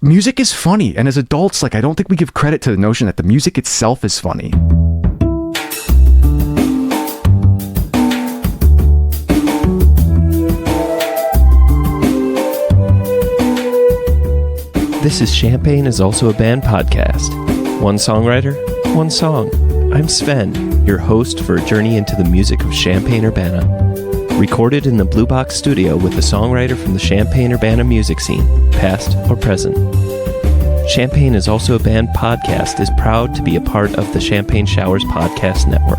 music is funny. And as adults, like, I don't think we give credit to the notion that the music itself is funny. This is Champagne is Also a Band podcast. One songwriter, one song. I'm Sven, your host for a journey into the music of Champaign-Urbana. Recorded in the Blue Box studio with a songwriter from the Champaign-Urbana music scene, past or present. Champagne is Also a Band podcast is proud to be a part of the Champagne Showers Podcast Network.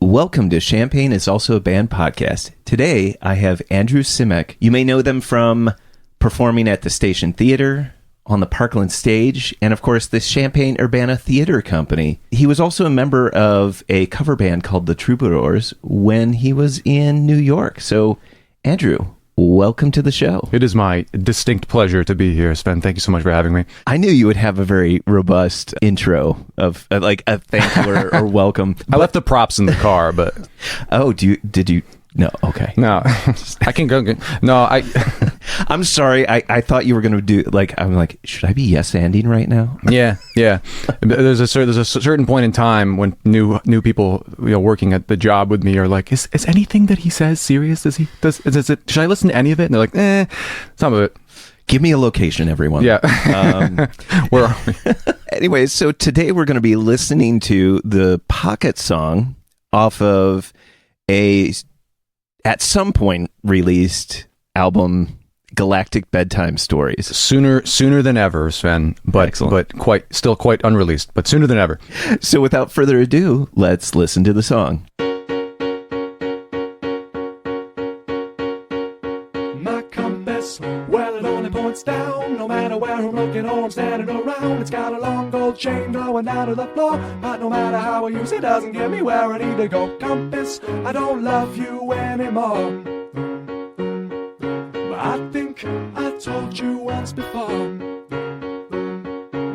Welcome to Champagne is Also a Band podcast. Today, I have Andrew Simek. You may know them from performing at the Station Theater, on the Parkland stage, and of course, the Champaign-Urbana Theater Company. He was also a member of a cover band called the Troubadours when he was in New York. So, Andrew, welcome to the show. It is my distinct pleasure to be here, Sven. Thank you so much for having me. I knew you would have a very robust intro of like a thank you or welcome. I left the props in the car, but... Oh, did you? No, okay. No, I can go. No, I'm sorry. I thought you were going to do, like, I'm like, should I be yes-anding right now? Yeah. There's a certain point in time when new people, working at the job with me are like, is anything that he says serious? Is it? Should I listen to any of it? And they're like, some of it. Give me a location, everyone. Yeah. Where are we? Anyways, so today we're going to be listening to the Pocket song off of a, at some point, released album, Galactic Bedtime Stories. Sooner than ever, Sven. But still quite unreleased. But sooner than ever. So without further ado, let's listen to the song. My compass, well, it only points down. No matter where I'm looking or I'm standing around, it's got a long gold chain going down to the floor. But no matter how I use it, doesn't get me where I need to go. Compass, I don't love you anymore. But I think I told you once before.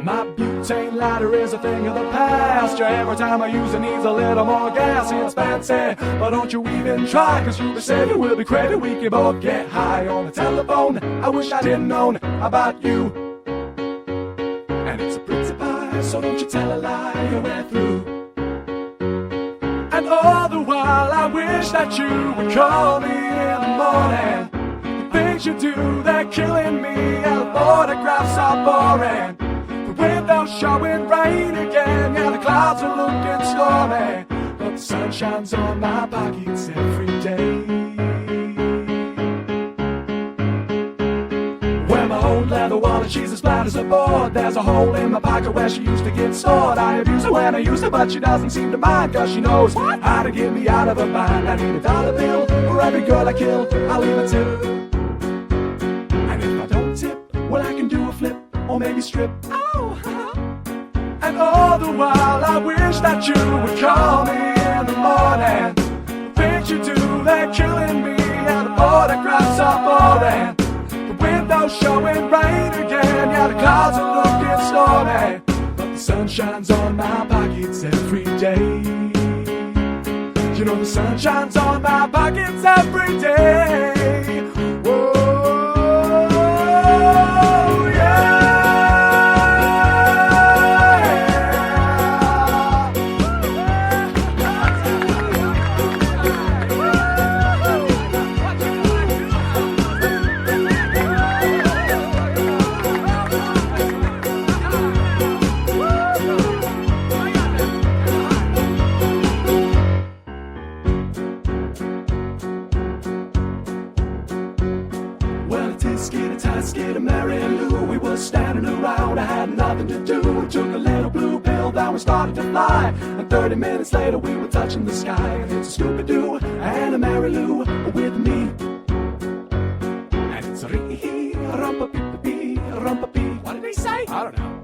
My butane lighter is a thing of the past. Yeah, every time I use it needs a little more gas. It's fancy, but don't you even try, cause you'll be saving, we'll be crazy. We can both get high on the telephone. I wish I didn't known about you. And it's a pretty pie, so don't you tell a lie, you're right through. And all the while I wish that you would call me in the morning. The things you do, they're killing me, and the photographs are boring. Without showing rain again, yeah, the clouds are looking stormy, but the sun shines on my pockets every day. Where my old leather wallet, she's as flat as a board. There's a hole in my pocket where she used to get stored. I abuse her when I use her, but she doesn't seem to mind, cause she knows how to get me out of her mind. I need $1 bill for every girl I kill, I'll leave a tip. And if I don't tip, well, I can do a flip, or maybe strip. And all the while I wish that you would call me in the morning. The things you do, they're killing me, and the photographs are boring. The window's showing rain again, yeah, the clouds are looking stormy, but the sun shines on my pockets every day. You know the sun shines on my pockets every day. Whoa. Standing around, I had nothing to do. Took a little blue pill, then we started to fly. And 30 minutes later we were touching the sky. And it's a Scooby-Doo and a Mary Lou with me. And it's a rumpa-pee-pee, rumpa-pee. What did he say? I don't know.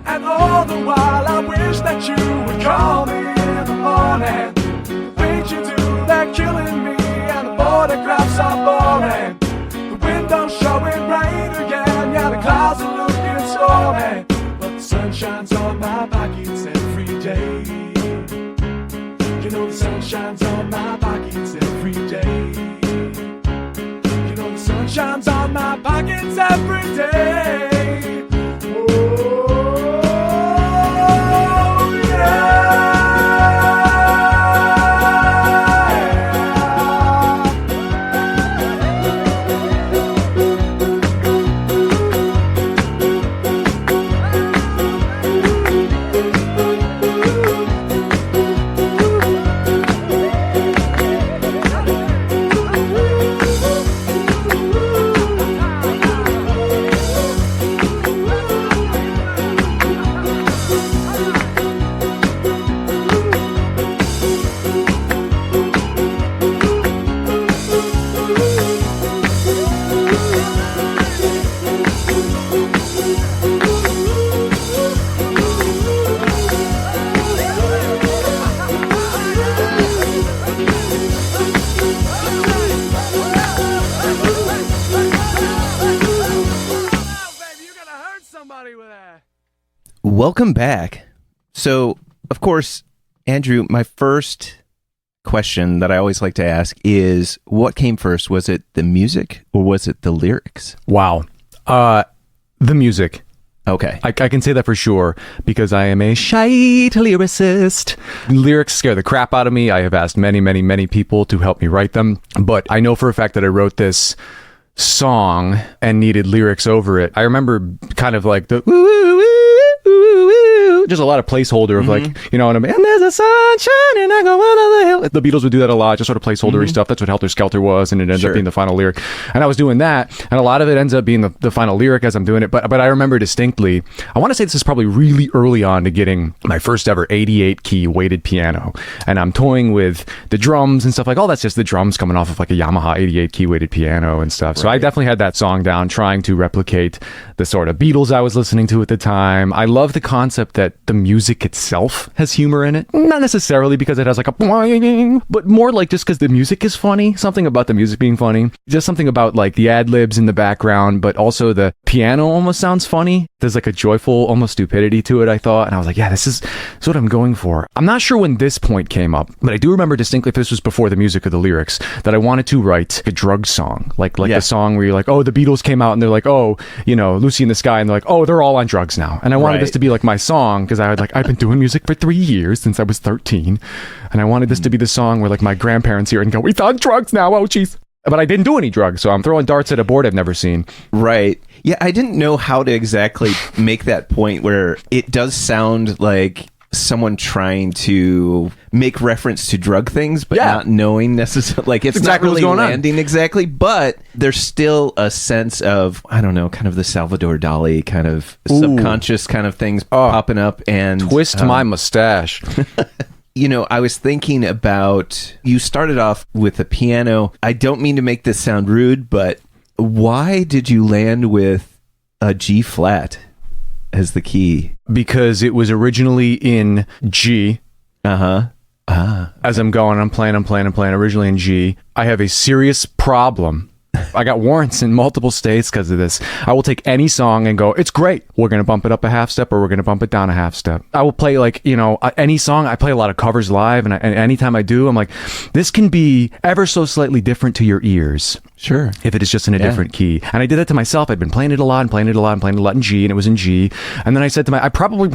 And all the while I wish that you would call me in the morning. Things you do that on my pockets every day. You know the sun shines on my pockets every day. Welcome back. So, of course, Andrew, my first question that I always like to ask is, what came first? Was it the music or was it the lyrics? Wow. The music. Okay. I can say that for sure because I am a shite lyricist. Lyrics scare the crap out of me. I have asked many, many, many people to help me write them, but I know for a fact that I wrote this song and needed lyrics over it. I remember kind of like the just a lot of placeholder of like, you know what I mean? And there's a sunshine and I go on the hill. The Beatles would do that a lot, just sort of placeholdery stuff. That's what Helter Skelter was, and it ends up being the final lyric. And I was doing that, and a lot of it ends up being the final lyric as I'm doing it. But I remember distinctly, I want to say this is probably really early on to getting my first ever 88 key weighted piano. And I'm toying with the drums and stuff like, oh, that's just the drums coming off of like a Yamaha 88 key weighted piano and stuff. So I definitely had that song down, trying to replicate the sort of Beatles I was listening to at the time. I love the concept that the music itself has humor in it. Not necessarily because it has like a boing, but more like just because the music is funny. Something about the music being funny. Just something about like the ad-libs in the background, but also the piano almost sounds funny. There's like a joyful almost stupidity to it, I thought. And I was like, yeah, this is what I'm going for. I'm not sure when this point came up, but I do remember distinctly, if this was before the music or the lyrics, that I wanted to write a drug song. Like the song where you're like, oh, the Beatles came out and they're like, oh, you know, Lucy in the Sky, and they're like, oh, they're all on drugs now. And I wanted this to be like my song, because I've been doing music for 3 years since I was 13. And I wanted this to be the song where like my grandparents hear it and go, we're on drugs now, oh jeez. But I didn't do any drugs, so I'm throwing darts at a board I've never seen. Right. Yeah, I didn't know how to exactly make that point where it does sound like someone trying to make reference to drug things, but not knowing necessarily, like it's exactly not really landing exactly, but there's still a sense of, I don't know, kind of the Salvador Dali kind of subconscious kind of things popping up. And twist my mustache. You know, I was thinking about, you started off with a piano. I don't mean to make this sound rude, but why did you land with a G flat as the key? Because it was originally in G. As I'm playing originally in G. I have a serious problem. I got warrants in multiple states because of this. I will take any song and go, it's great. We're going to bump it up a half step or we're going to bump it down a half step. I will play like, you know, any song. I play a lot of covers live, and anytime I do, I'm like, this can be ever so slightly different to your ears. Sure. If it is just in a different key. And I did that to myself. I'd been playing it a lot in G, and it was in G. And then I said to I probably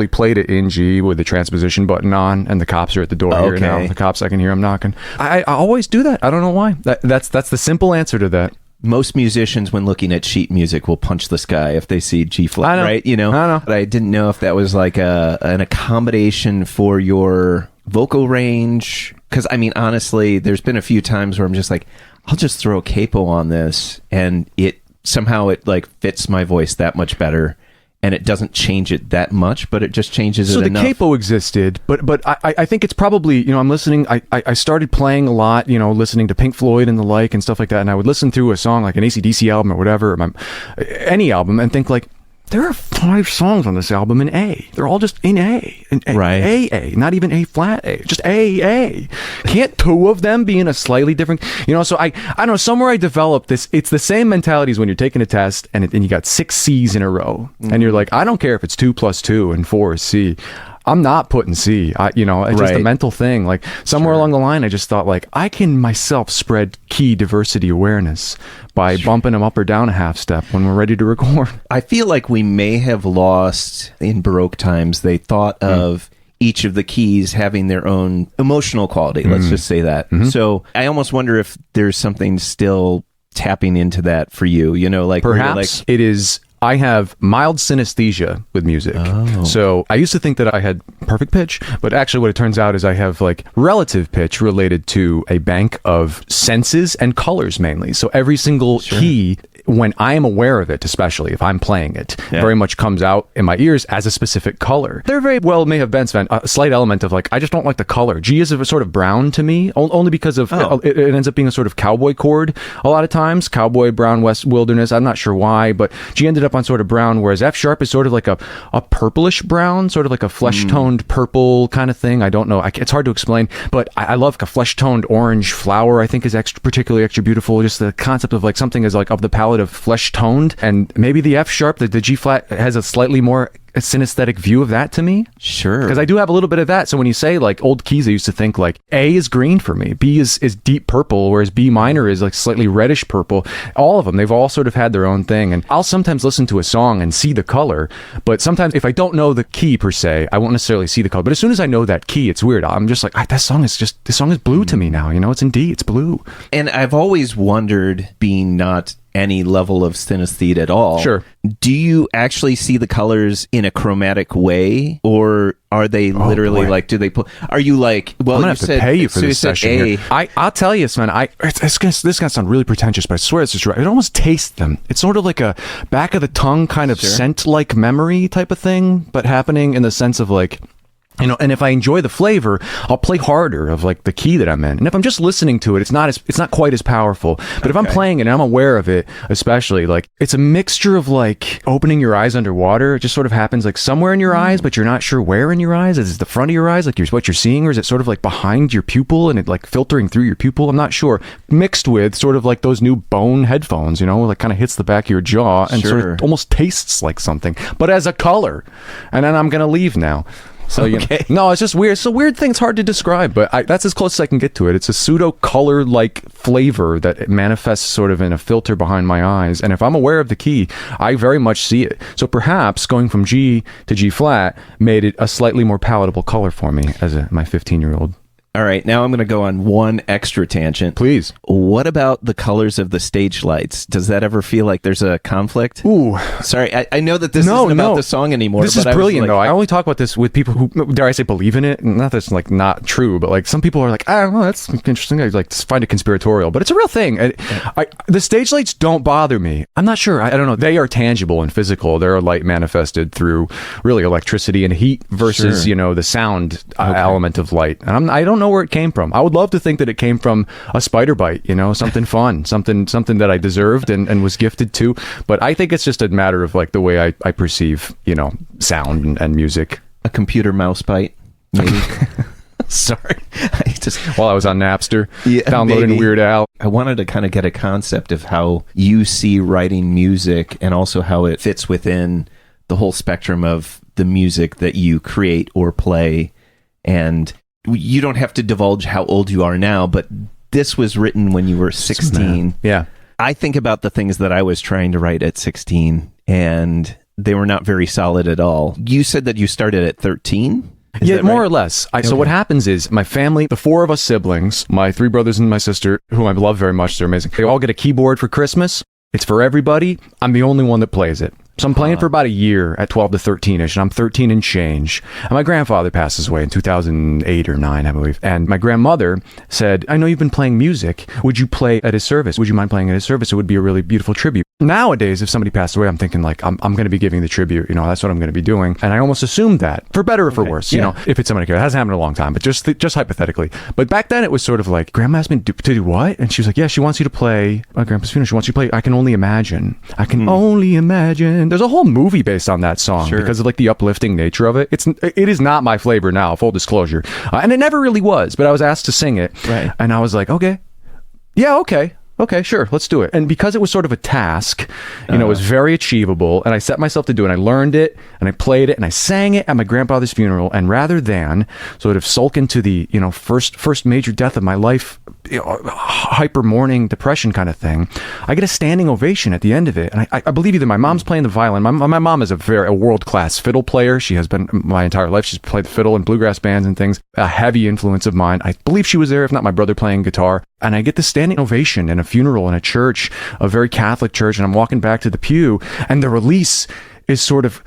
played it in G with the transposition button on, and the cops are at the door here now. The cops, I can hear them knocking. I always do that. I don't know why. That's the simple answer to that. Most musicians, when looking at sheet music, will punch the sky if they see G flat, right? You know? I know. But I didn't know if that was like an accommodation for your vocal range. Because, I mean, honestly, there's been a few times where I'm just like, I'll just throw a capo on this, and it somehow like fits my voice that much better, and it doesn't change it that much, but it just changes it enough. So the capo existed, but I think it's probably, you know, I'm listening, I started playing a lot, you know, listening to Pink Floyd and the like and stuff like that, and I would listen through a song like an AC/DC album or whatever, or any album, and think like, there are 5 songs on this album in A. They're all just in A. Right. A. Not even A flat A. Just A. Can't 2 of them be in a slightly different... You know, so I don't know, somewhere I developed this... It's the same mentality as when you're taking a test and you got 6 C's in a row. And you're like, I don't care if it's 2 plus 2 and 4 is C. I'm not putting C. It's just a mental thing. Like somewhere along the line, I just thought like I can myself spread key diversity awareness by bumping them up or down a half step when we're ready to record. I feel like we may have lost in Baroque times. They thought of each of the keys having their own emotional quality. Let's just say that. So I almost wonder if there's something still tapping into that for you, like perhaps it is. I have mild synesthesia with music. So I used to think that I had perfect pitch, but actually what it turns out is I have like relative pitch related to a bank of senses and colors mainly. So every single key, when I am aware of it, especially if I'm playing it, very much comes out in my ears as a specific color. There very well may have been, Sven, a slight element of like, I just don't like the color. G is a sort of brown to me, only because of it ends up being a sort of cowboy chord a lot of times. Cowboy, brown, west, wilderness. I'm not sure why, but G ended up on sort of brown, whereas F sharp is sort of like a purplish brown, sort of like a flesh-toned purple kind of thing. I don't know. It's hard to explain, but I love a flesh-toned orange flower. I think is particularly extra beautiful. Just the concept of like something is like of the palette of flesh-toned, and maybe the F sharp, the G flat has a slightly more synesthetic view of that to me. Sure. Because I do have a little bit of that. So when you say like old keys, I used to think like A is green for me, B is deep purple, whereas B minor is like slightly reddish purple. All of them, they've all sort of had their own thing. And I'll sometimes listen to a song and see the color, but sometimes if I don't know the key per se, I won't necessarily see the color. But as soon as I know that key, it's weird. I'm just like, this song is blue to me now. It's in D, it's blue. And I've always wondered, being not any level of synesthete at all. Sure. Do you actually see the colors in a chromatic way, or are they literally like? Do they put? Are you like? Well, I'm gonna have to pay you for this session here. I'll tell you, Sven. This is gonna sound really pretentious, but I swear it's just right. It almost tastes them. It's sort of like a back of the tongue kind of scent-like memory type of thing, but happening in the sense of like. And if I enjoy the flavor, I'll play harder of like the key that I'm in. And if I'm just listening to it, it's not quite as powerful. But if I'm playing it and I'm aware of it, especially like it's a mixture of like opening your eyes underwater. It just sort of happens like somewhere in your eyes, but you're not sure where in your eyes. Is it the front of your eyes, like what you're seeing, or is it sort of like behind your pupil and it like filtering through your pupil? I'm not sure. Mixed with sort of like those new Bone headphones, like kind of hits the back of your jaw and sort of almost tastes like something, but as a color. And then I'm gonna leave now. So no, it's just weird. It's a weird thing. It's hard to describe, but that's as close as I can get to it. It's a pseudo color-like flavor that it manifests sort of in a filter behind my eyes. And if I'm aware of the key, I very much see it. So perhaps going from G to G flat made it a slightly more palatable color for me as my 15-year-old. All right, now I'm going to go on one extra tangent. Please. What about the colors of the stage lights? Does that ever feel like there's a conflict? Ooh. Sorry, I know that this isn't about the song anymore. This is brilliant, though. I only talk about this with people who, dare I say, believe in it. Not that's like not true, but like some people are like, I don't know, that's interesting. I like find it conspiratorial, but it's a real thing. The stage lights don't bother me. I'm not sure. I don't know. They are tangible and physical. They're light manifested through really electricity and heat versus, the sound element of light. And I don't know where it came from. I would love to think that it came from a spider bite, something fun, something that I deserved and was gifted to. But I think it's just a matter of like the way I perceive, sound and music. A computer mouse bite, maybe. Sorry. While I was on Napster, downloading maybe. Weird Al. I wanted to kind of get a concept of how you see writing music and also how it fits within the whole spectrum of the music that you create or play. And you don't have to divulge how old you are now, but this was written when you were 16. Yeah. I think about the things that I was trying to write at 16, and they were not very solid at all. You said that you started at 13? Yeah, more or less. So what happens is my family, the 4 of us siblings, my 3 brothers and my sister, whom I love very much, they're amazing. They all get a keyboard for Christmas. It's for everybody. I'm the only one that plays it. So I'm playing for about a year at 12 to 13-ish, and I'm 13 and change. And my grandfather passes away in 2008 or 9, I believe. And my grandmother said, I know you've been playing music. Would you play at his service? Would you mind playing at his service? It would be a really beautiful tribute. Nowadays, if somebody passed away, I'm thinking like, I'm going to be giving the tribute. That's what I'm going to be doing. And I almost assumed that, for better or for worse, if it's somebody care. It hasn't happened in a long time, but just hypothetically. But back then it was sort of like, Grandma asked me to do what? And she was like, yeah, she wants you to play my grandpa's funeral. She wants you to play I Can Only Imagine. I Can Only Imagine. There's a whole movie based on that song because of like the uplifting nature of it. It is not my flavor now, full disclosure. And it never really was, but I was asked to sing it. Right. And I was like, okay. Yeah, okay. okay, sure, let's do it. And because it was sort of a task, it was very achievable, and I set myself to do it. I learned it, and I played it, and I sang it at my grandfather's funeral. And rather than sort of sulk into the, first major death of my life, hyper mourning depression kind of thing, I get a standing ovation at the end of it. And I believe either my mom's playing the violin. My mom is a world-class fiddle player. She has been my entire life. She's played the fiddle in bluegrass bands and things. A heavy influence of mine. I believe she was there, if not my brother playing guitar. And I get the standing ovation in a funeral in a church, a very Catholic church, and I'm walking back to the pew, and the release is sort of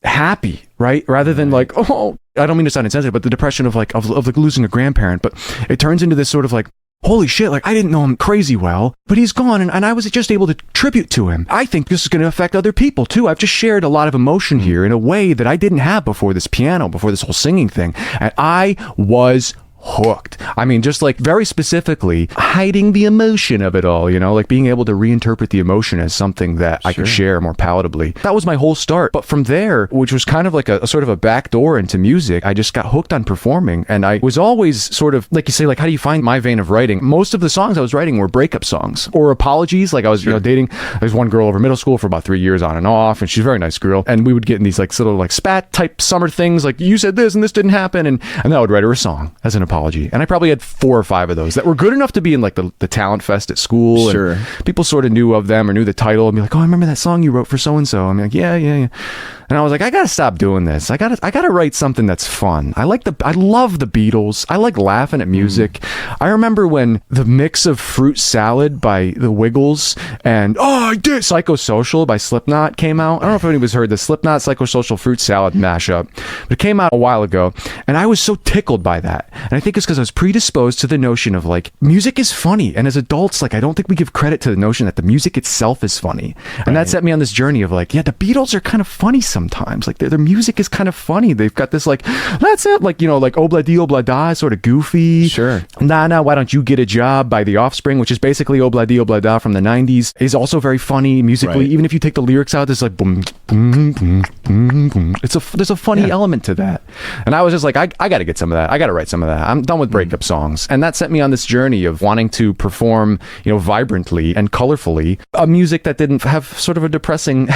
happy, right? Rather than like, oh, I don't mean to sound insensitive, but the depression of like losing a grandparent, but it turns into this sort of like, holy shit, like I didn't know him crazy well, but he's gone, and I was just able to tribute to him. I think this is going to affect other people too. I've just shared a lot of emotion here in a way that I didn't have before this piano, before this whole singing thing, and I was hooked. I mean, just like very specifically hiding the emotion of it all, like being able to reinterpret the emotion as something that I could share more palatably. That was my whole start. But from there, which was kind of like a sort of a back door into music, I just got hooked on performing. And I was always sort of, like you say, like, how do you find my vein of writing? Most of the songs I was writing were breakup songs or apologies. Like I was, dating, there's one girl over middle school for about 3 years on and off, and she's a very nice girl. And we would get in these like sort of like spat type summer things, like you said this and this didn't happen. And I would write her a song as an apology. And I probably had 4 or 5 of those that were good enough to be in like the talent fest at school. Sure. And people sort of knew of them or knew the title and be like, oh, I remember that song you wrote for so-and-so. I'm like, yeah. And I was like, I gotta stop doing this. I gotta write something that's fun. I love the Beatles. I like laughing at music. I remember when the mix of Fruit Salad by the Wiggles and Psychosocial by Slipknot came out. I don't know if anybody's heard the Slipknot Psychosocial Fruit Salad mashup, but it came out a while ago, and I was so tickled by that. And I think it's because I was predisposed to the notion of like music is funny, and as adults, like I don't think we give credit to the notion that the music itself is funny. And that set me on this journey of like, yeah, the Beatles are kind of funny sometimes. Like their music is kind of funny. They've got this like, that's it, like, like Obla Di Obla Da is sort of goofy. Sure. Nah, why don't you get a job by The Offspring, which is basically Obla Di Obla Da from the 90s, is also very funny musically. Right. Even if you take the lyrics out, there's like boom, boom, boom, boom, boom. There's a funny element to that. And I was just like, I got to get some of that. I got to write some of that. I'm done with breakup songs. And that sent me on this journey of wanting to perform, vibrantly and colorfully a music that didn't have sort of a depressing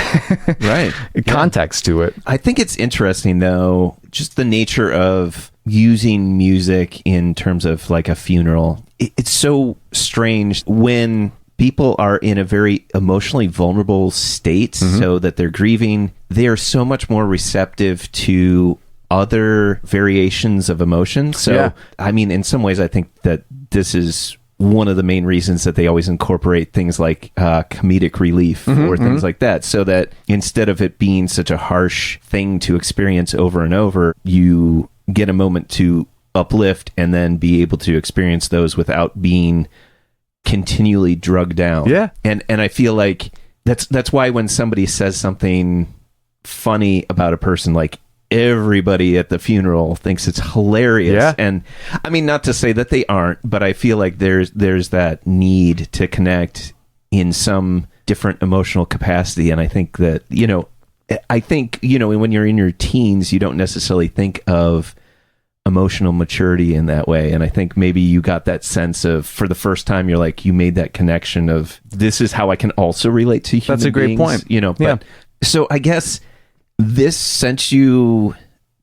context to it. I think it's interesting though, just the nature of using music in terms of like a funeral. It's so strange when people are in a very emotionally vulnerable state, so that they're grieving. They are so much more receptive to other variations of emotion. So, I mean, in some ways, I think that this is one of the main reasons that they always incorporate things like comedic relief or things like that, so that instead of it being such a harsh thing to experience over and over, you get a moment to uplift and then be able to experience those without being continually drugged down. Yeah. And I feel like that's why when somebody says something funny about a person, like everybody at the funeral thinks it's hilarious. Yeah. And I mean, not to say that they aren't, but I feel like there's that need to connect in some different emotional capacity. And I think that, when you're in your teens, you don't necessarily think of emotional maturity in that way. And I think maybe you got that sense of, for the first time, you're like, you made that connection of, this is how I can also relate to human beings. That's a great point. But, so I guess this sent you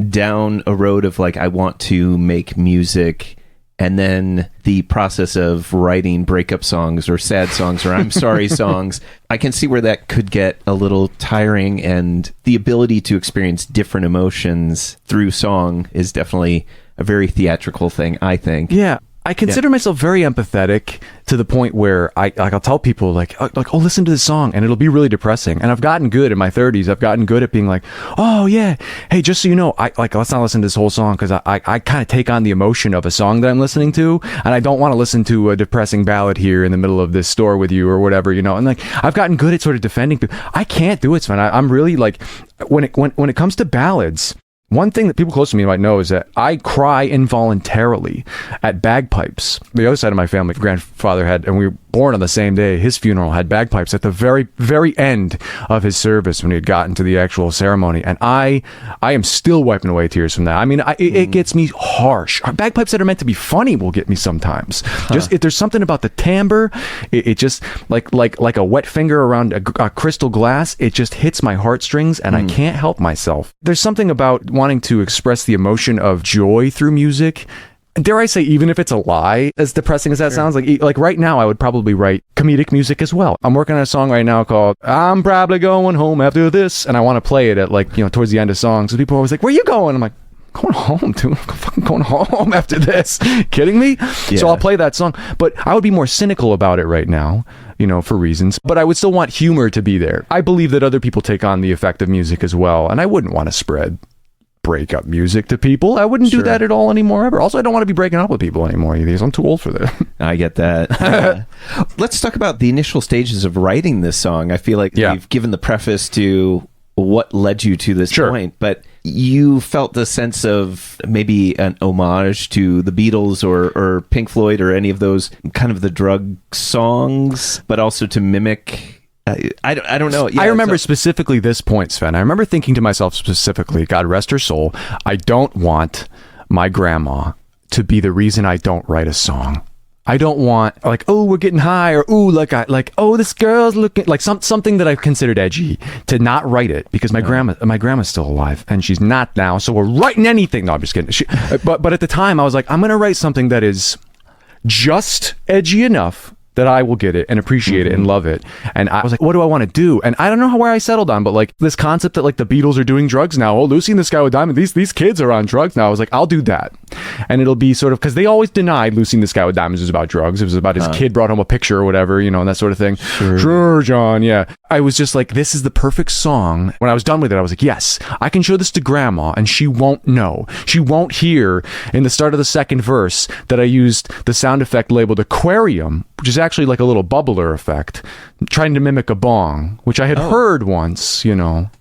down a road of like, I want to make music, and then the process of writing breakup songs or sad songs or I'm sorry songs. I can see where that could get a little tiring, and the ability to experience different emotions through song is definitely a very theatrical thing, I think. Yeah. I consider myself very empathetic to the point where I'll tell people like, oh, listen to this song, and it'll be really depressing. And I've gotten good in my 30s. I've gotten good at being like, oh yeah, hey, just so you know, let's not listen to this whole song, because I kind of take on the emotion of a song that I'm listening to, and I don't want to listen to a depressing ballad here in the middle of this store with you or whatever, And like, I've gotten good at sort of defending people. I can't do it, Sven. I'm really like, when it comes to ballads, One thing that people close to me might know is that I cry involuntarily at bagpipes. The other side of my family, grandfather had, and we were born on the same day, his funeral had bagpipes at the very, very end of his service when he had gotten to the actual ceremony. And I am still wiping away tears from that. I mean, it gets me harsh. Bagpipes that are meant to be funny will get me sometimes. Just if there's something about the timbre, it just like a wet finger around a crystal glass, it just hits my heartstrings and I can't help myself. There's something about wanting to express the emotion of joy through music. Dare I say, even if it's a lie, as depressing as that sounds, like right now, I would probably write comedic music as well. I'm working on a song right now called "I'm Probably Going Home After This," and I want to play it at towards the end of songs. So people are always like, "Where you going?" I'm like, "Going home, dude. I'm fucking going home after this." Kidding me? Yeah. So I'll play that song, but I would be more cynical about it right now, for reasons. But I would still want humor to be there. I believe that other people take on the effect of music as well, and I wouldn't want to spread breakup music to people. I wouldn't do that at all anymore ever. Also, I don't want to be breaking up with people anymore either. I'm too old for that. I get that. Let's talk about the initial stages of writing this song. I feel like we've given the preface to what led you to this point, but you felt the sense of maybe an homage to the Beatles or Pink Floyd or any of those kind of the drug songs, but also to mimic. I don't know. Yeah, I remember specifically this point, Sven. I remember thinking to myself specifically, God rest her soul, I don't want my grandma to be the reason I don't write a song. I don't want we're getting high, or oh, this girl's looking like something that I've considered edgy, to not write it because my grandma's still alive and she's not now, so we're writing anything. No, I'm just kidding. But at the time I was like, I'm gonna write something that is just edgy enough that I will get it and appreciate it and love it. And I was like, what do I want to do? And I don't know where I settled on, but this concept that the Beatles are doing drugs now. Oh, Lucy and the Sky with Diamonds. These kids are on drugs now. I was like, I'll do that. And it'll be sort of, because they always denied Lucy and the Sky with Diamonds was about drugs. It was about his kid brought home a picture or whatever, and that sort of thing. Sure, John. Yeah. I was just like, this is the perfect song. When I was done with it, I was like, yes, I can show this to grandma and she won't know. She won't hear in the start of the second verse that I used the sound effect labeled aquarium, which is actually like a little bubbler effect, trying to mimic a bong, which I had heard once,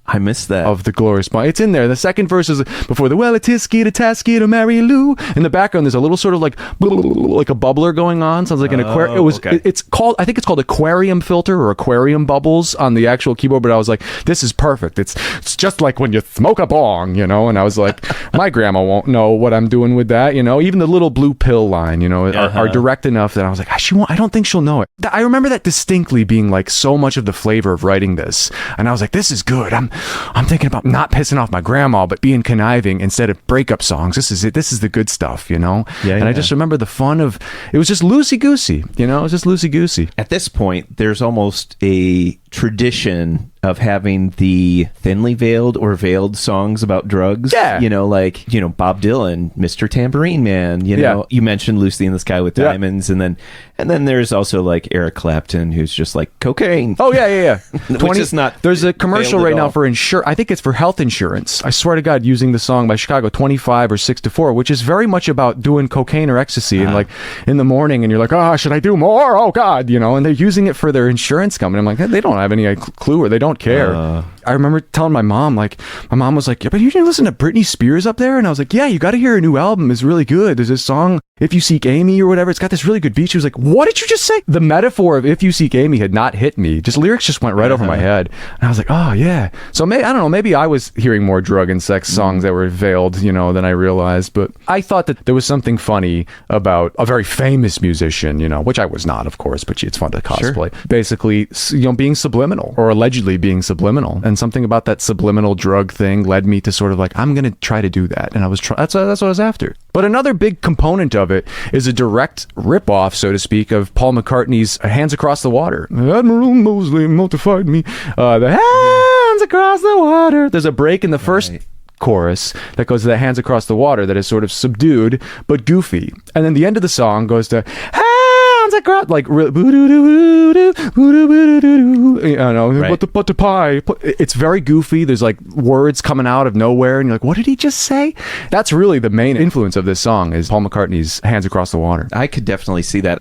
I missed that. Of the Glorious Bong. It's in there. The second verse is before the well, a tisky, to tasky, to Mary Lou. In the background, there's a little sort of like a bubbler going on. Sounds like an aquarium. It's called, I think it's called aquarium filter or aquarium bubbles on the actual keyboard, but I was like, this is perfect. It's just like when you smoke a bong, and I was like, my grandma won't know what I'm doing with that, even the little blue pill line, are direct enough that I was like, I don't think she'll know it. I remember that distinctly being like so much of the flavor of writing this, and I was like, this is good. I'm thinking about not pissing off my grandma, but being conniving instead of breakup songs. This is it. This is the good stuff, I just remember the fun of it was just loosey goosey, it was just loosey goosey. At this point, there's almost a tradition of having the thinly veiled or veiled songs about drugs. Yeah. Bob Dylan, Mr. Tambourine Man, you mentioned Lucy in the Sky with Diamonds, and then there's also like Eric Clapton, who's just like cocaine. Oh yeah. Which is not. There's a commercial right now for I think it's for health insurance. I swear to God, using the song by Chicago, 25 or 6 to 4, which is very much about doing cocaine or ecstasy and like in the morning, and you're like, should I do more? Oh God, and they're using it for their insurance company. I'm like, they don't have any clue, or they don't care. I remember telling my mom, my mom was like, yeah, but you didn't listen to Britney Spears up there? And I was like, yeah, you got to hear her new album. It's really good. There's this song, If You Seek Amy or whatever. It's got this really good beat. She was like, what did you just say? The metaphor of If You Seek Amy had not hit me. Lyrics just went right over my head. And I was like, oh yeah. So I don't know, maybe I was hearing more drug and sex songs that were veiled, than I realized. But I thought that there was something funny about a very famous musician, which I was not, of course, but it's fun to cosplay. Sure. Basically, being subliminal, or allegedly being subliminal. And something about that subliminal drug thing led me to sort of like, I'm going to try to do that. And I was that's what I was after. But another big component of it is a direct rip-off, so to speak, of Paul McCartney's Hands Across the Water. Admiral Mosley notified me. The hands across the water. There's a break in the first chorus that goes to the Hands Across the Water that is sort of subdued but goofy. And then the end of the song goes to across, like pie. It's very goofy. There's like words coming out of nowhere, and you're like, what did he just say? That's really the main influence of this song, is Paul McCartney's Hands Across the Water. I could definitely see that.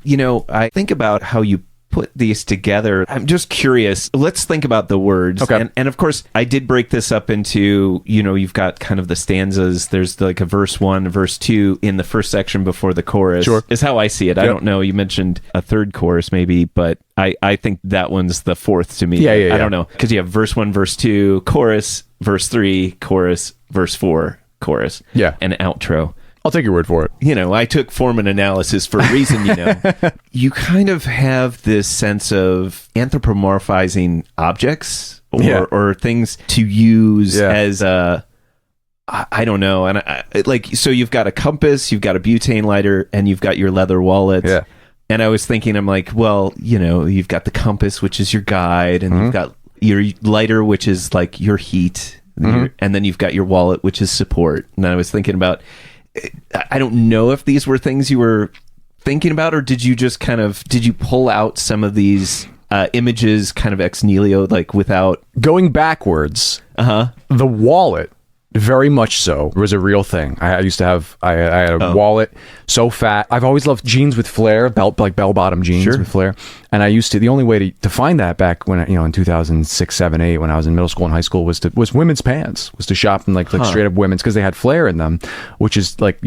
I think about how you put these together, I'm just curious. Let's think about the words. Okay. And of course, I did break this up into, you've got kind of the stanzas. There's like a verse 1, verse 2 in the first section before the chorus. Sure. Is how I see it. I don't know. You mentioned a third chorus maybe, but I think that one's the fourth to me. Yeah. I don't know. Because you have verse 1, verse 2, chorus, verse 3, chorus, verse 4, chorus. Yeah. And outro. I'll take your word for it. I took form and analysis for a reason, You kind of have this sense of anthropomorphizing objects or things to use as I don't know. And so you've got a compass, you've got a butane lighter, and you've got your leather wallet. Yeah. And I was thinking, I'm like, well, you've got the compass, which is your guide, and you've got your lighter, which is like your heat, and then you've got your wallet, which is support. And I was thinking about, I don't know if these were things you were thinking about, or did you just did you pull out some of these images kind of ex nihilo, like without going backwards? The wallet, very much so, was a real thing. I used to have, I had a wallet so fat. I've always loved jeans with flare, bell bottom jeans with flare. And I used to, the only way to find that back when, in 2006, 7, 8, when I was in middle school and high school was women's pants, was to shop in like straight up women's, because they had flare in them, which is like,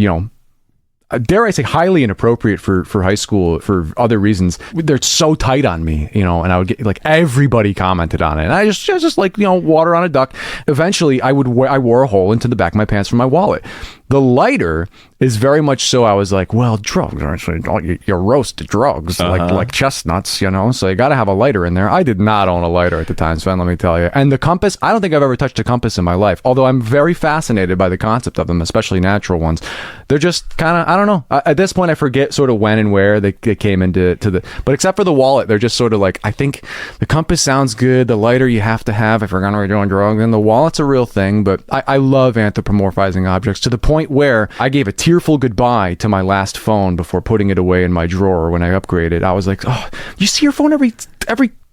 dare I say, highly inappropriate for high school for other reasons. They're so tight on me, and I would get like everybody commented on it, and I just like water on a duck. Eventually, I wore a hole into the back of my pants from my wallet. The lighter is very much so. I was like, well, drugs are actually you roast drugs like chestnuts, so you got to have a lighter in there. I did not own a lighter at the time, Sven, let me tell you. And the compass, I don't think I've ever touched a compass in my life, although I'm very fascinated by the concept of them, especially natural ones. They're just kind of, I don't know. At this point, I forget sort of when and where they came into but except for the wallet, they're just sort of like, I think the compass sounds good. The lighter you have to have if you're going to be doing drugs, and the wallet's a real thing. But I love anthropomorphizing objects to the point where I gave a tearful goodbye to my last phone before putting it away in my drawer when I upgraded. I was like, oh, you see your phone every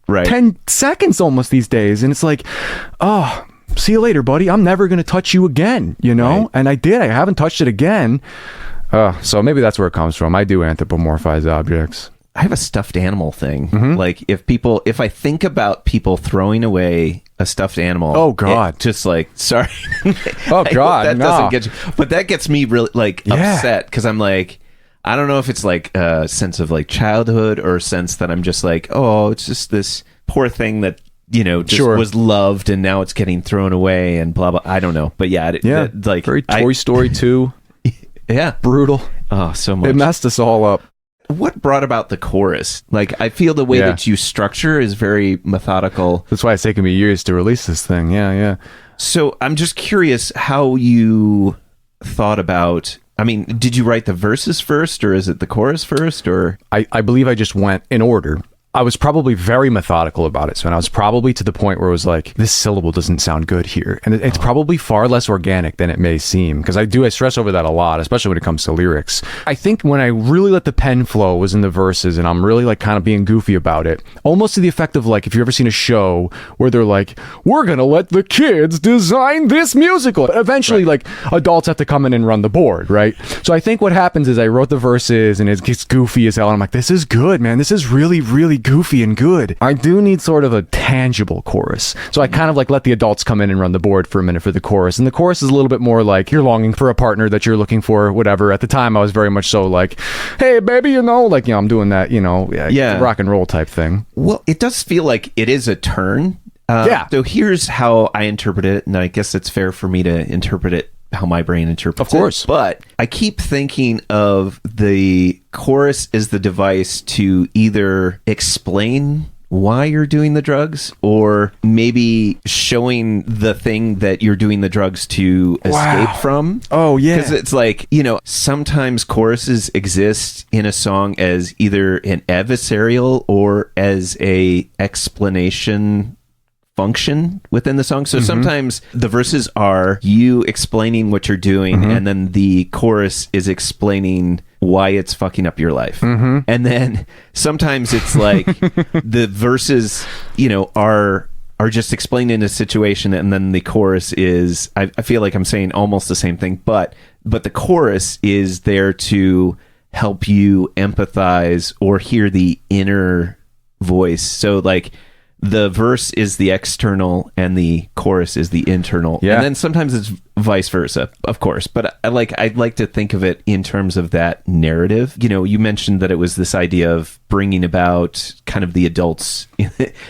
10 seconds almost these days. And it's like, oh, see you later, buddy. I'm never going to touch you again, Right. And I did. I haven't touched it again. So maybe that's where it comes from. I do anthropomorphize objects. I have a stuffed animal thing. Like if I think about people throwing away a stuffed animal, oh God, just like, sorry, oh God, that doesn't get you, but that gets me really like upset, because I'm like, I don't know if it's like a sense of like childhood or a sense that I'm just like, oh, it's just this poor thing that was loved and now it's getting thrown away and blah blah. I don't know, but like very Toy Story 2. Yeah, brutal. Oh, so much. It messed us all up. What brought about the chorus? Like, I feel the way that you structure is very methodical. That's why it's taken me years to release this thing. Yeah. So I'm just curious how you thought about, I mean, did you write the verses first, or is it the chorus first, or? I believe I just went in order. I was probably very methodical about it. So I was probably to the point where it was like, this syllable doesn't sound good here. And it's probably far less organic than it may seem. Because I stress over that a lot, especially when it comes to lyrics. I think when I really let the pen flow was in the verses, and I'm really like kind of being goofy about it, almost to the effect of like, if you've ever seen a show where they're like, we're going to let the kids design this musical. But eventually, like, adults have to come in and run the board, right? So I think what happens is I wrote the verses and it gets goofy as hell. And I'm like, this is good, man. This is really, really goofy and good. I do need sort of a tangible chorus. So I kind of like let the adults come in and run the board for a minute for the chorus. And the chorus is a little bit more like you're longing for a partner that you're looking for, whatever. At the time, I was very much so like, hey, baby, like, I'm doing that, rock and roll type thing. Well, it does feel like it is a turn. So here's how I interpret it. And I guess it's fair for me to interpret it how my brain interprets it. Of course. But I keep thinking of the chorus as the device to either explain why you're doing the drugs, or maybe showing the thing that you're doing the drugs to escape from. Oh, yeah. Because it's like, sometimes choruses exist in a song as either an adversarial or as a explanation function within the song. So sometimes the verses are you explaining what you're doing, and then the chorus is explaining why it's fucking up your life. And then sometimes it's like the verses, are just explaining a situation, and then the chorus is, I feel like I'm saying almost the same thing, but the chorus is there to help you empathize or hear the inner voice. So like the verse is the external and the chorus is the internal. Yeah. And then sometimes it's vice versa, of course. But I'd like to think of it in terms of that narrative. You know, you mentioned that it was this idea of bringing about kind of the adults,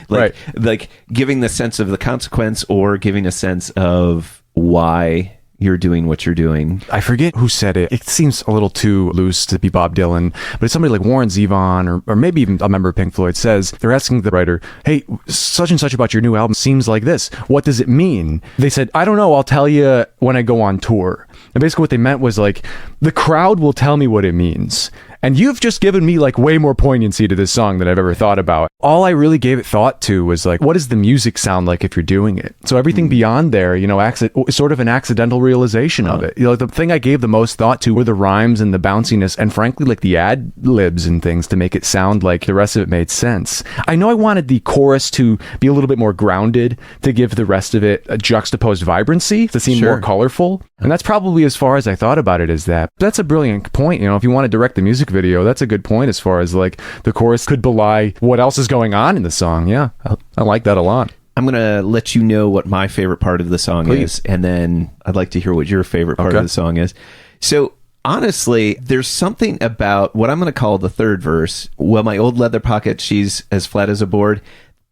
like giving the sense of the consequence or giving a sense of why you're doing what you're doing. I forget who said it. It seems a little too loose to be Bob Dylan, but it's somebody like Warren Zevon or maybe even a member of Pink Floyd says, they're asking the writer, hey, such and such about your new album seems like this. What does it mean? They said, I don't know. I'll tell you when I go on tour. And basically what they meant was like, the crowd will tell me what it means. And you've just given me like way more poignancy to this song than I've ever thought about. All I really gave it thought to was like, what does the music sound like if you're doing it? So everything beyond there, you know, sort of an accidental realization of it. You know, the thing I gave the most thought to were the rhymes and the bounciness and frankly like the ad libs and things to make it sound like the rest of it made sense. I know I wanted the chorus to be a little bit more grounded to give the rest of it a juxtaposed vibrancy to seem more colorful. And that's probably as far as I thought about it as that. That's a brilliant point. You know, if you want to direct the music video, that's a good point as far as like the chorus could belie what else is going on in the song. Yeah, I like that a lot. I'm going to let you know what my favorite part of the song is, and then I'd like to hear what your favorite part of the song is. So honestly, there's something about what I'm going to call the third verse. Well, my old leather pocket, she's as flat as a board.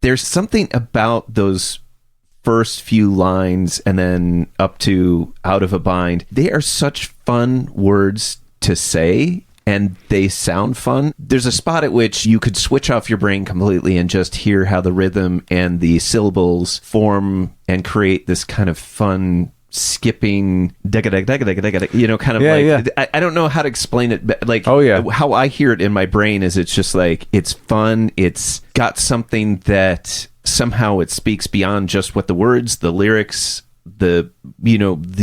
There's something about those first few lines and then up to out of a bind. They are such fun words to say, and they sound fun. There's a spot at which you could switch off your brain completely and just hear how the rhythm and the syllables form and create this kind of fun skipping, you know, kind of I don't know how to explain it, but like how I hear it in my brain is it's just like, it's fun. It's got something that somehow it speaks beyond just what the words, the lyrics, the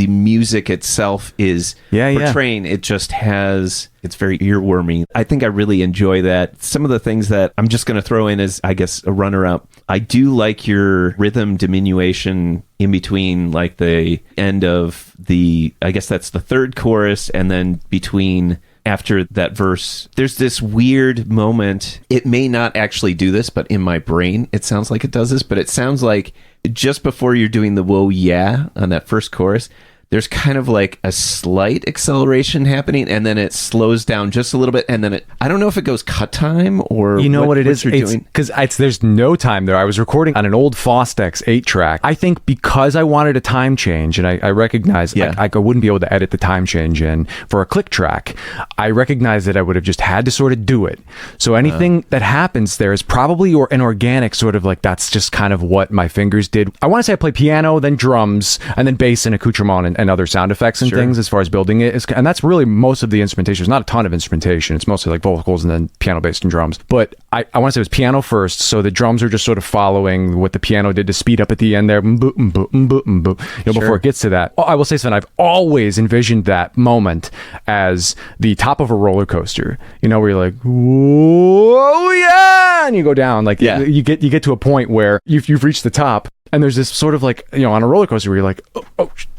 music itself is portraying. It just has, it's very earwormy. I think I really enjoy that. Some of the things that I'm just going to throw in as, I guess, a runner-up. I do like your rhythm diminution in between like the end of the, I guess that's the third chorus, and then between after that verse, there's this weird moment. It may not actually do this, but in my brain, it sounds like it does this, but it sounds like just before you're doing the whoa, yeah, on that first chorus, there's kind of like a slight acceleration happening, and then it slows down just a little bit, and then I don't know if it goes cut time or you know what it is. It's because there's no time there. I was recording on an old Fostex 8-track. I think because I wanted a time change, and I recognize I wouldn't be able to edit the time change in for a click track. I recognize that I would have just had to sort of do it. So anything that happens there is probably an organic sort of like, that's just kind of what my fingers did. I want to say I play piano, then drums, and then bass and accoutrement and other sound effects and things as far as building it. And that's really most of the instrumentation. There's not a ton of instrumentation. It's mostly like vocals and then piano, bass, and drums. But I want to say it was piano first, so the drums are just sort of following what the piano did to speed up at the end there, before it gets to that. I will say, Sven, I've always envisioned that moment as the top of a roller coaster, you know, where you're like, whoa, yeah, and you go down. Like, you get to a point where you've reached the top, and there's this sort of like, you know, on a roller coaster where you're like,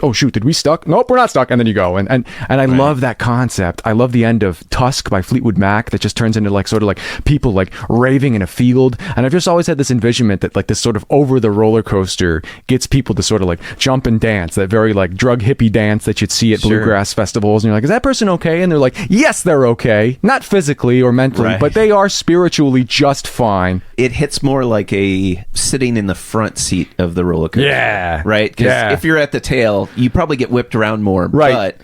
oh shoot, did we stuck? Nope, we're not stuck. And then you go. And I love that concept. I love the end of Tusk by Fleetwood Mac that just turns into like sort of like people like raving in a field. And I've just always had this envisionment that like this sort of over the roller coaster gets people to sort of like jump and dance, that very like drug hippie dance that you'd see at bluegrass festivals. And you're like, is that person okay? And they're like, yes, they're okay. Not physically or mentally, but they are spiritually just fine. It hits more like a sitting in the front seat of the roller coaster. Yeah. Right? Because if you're at the tail, you probably get whipped around more. Right. But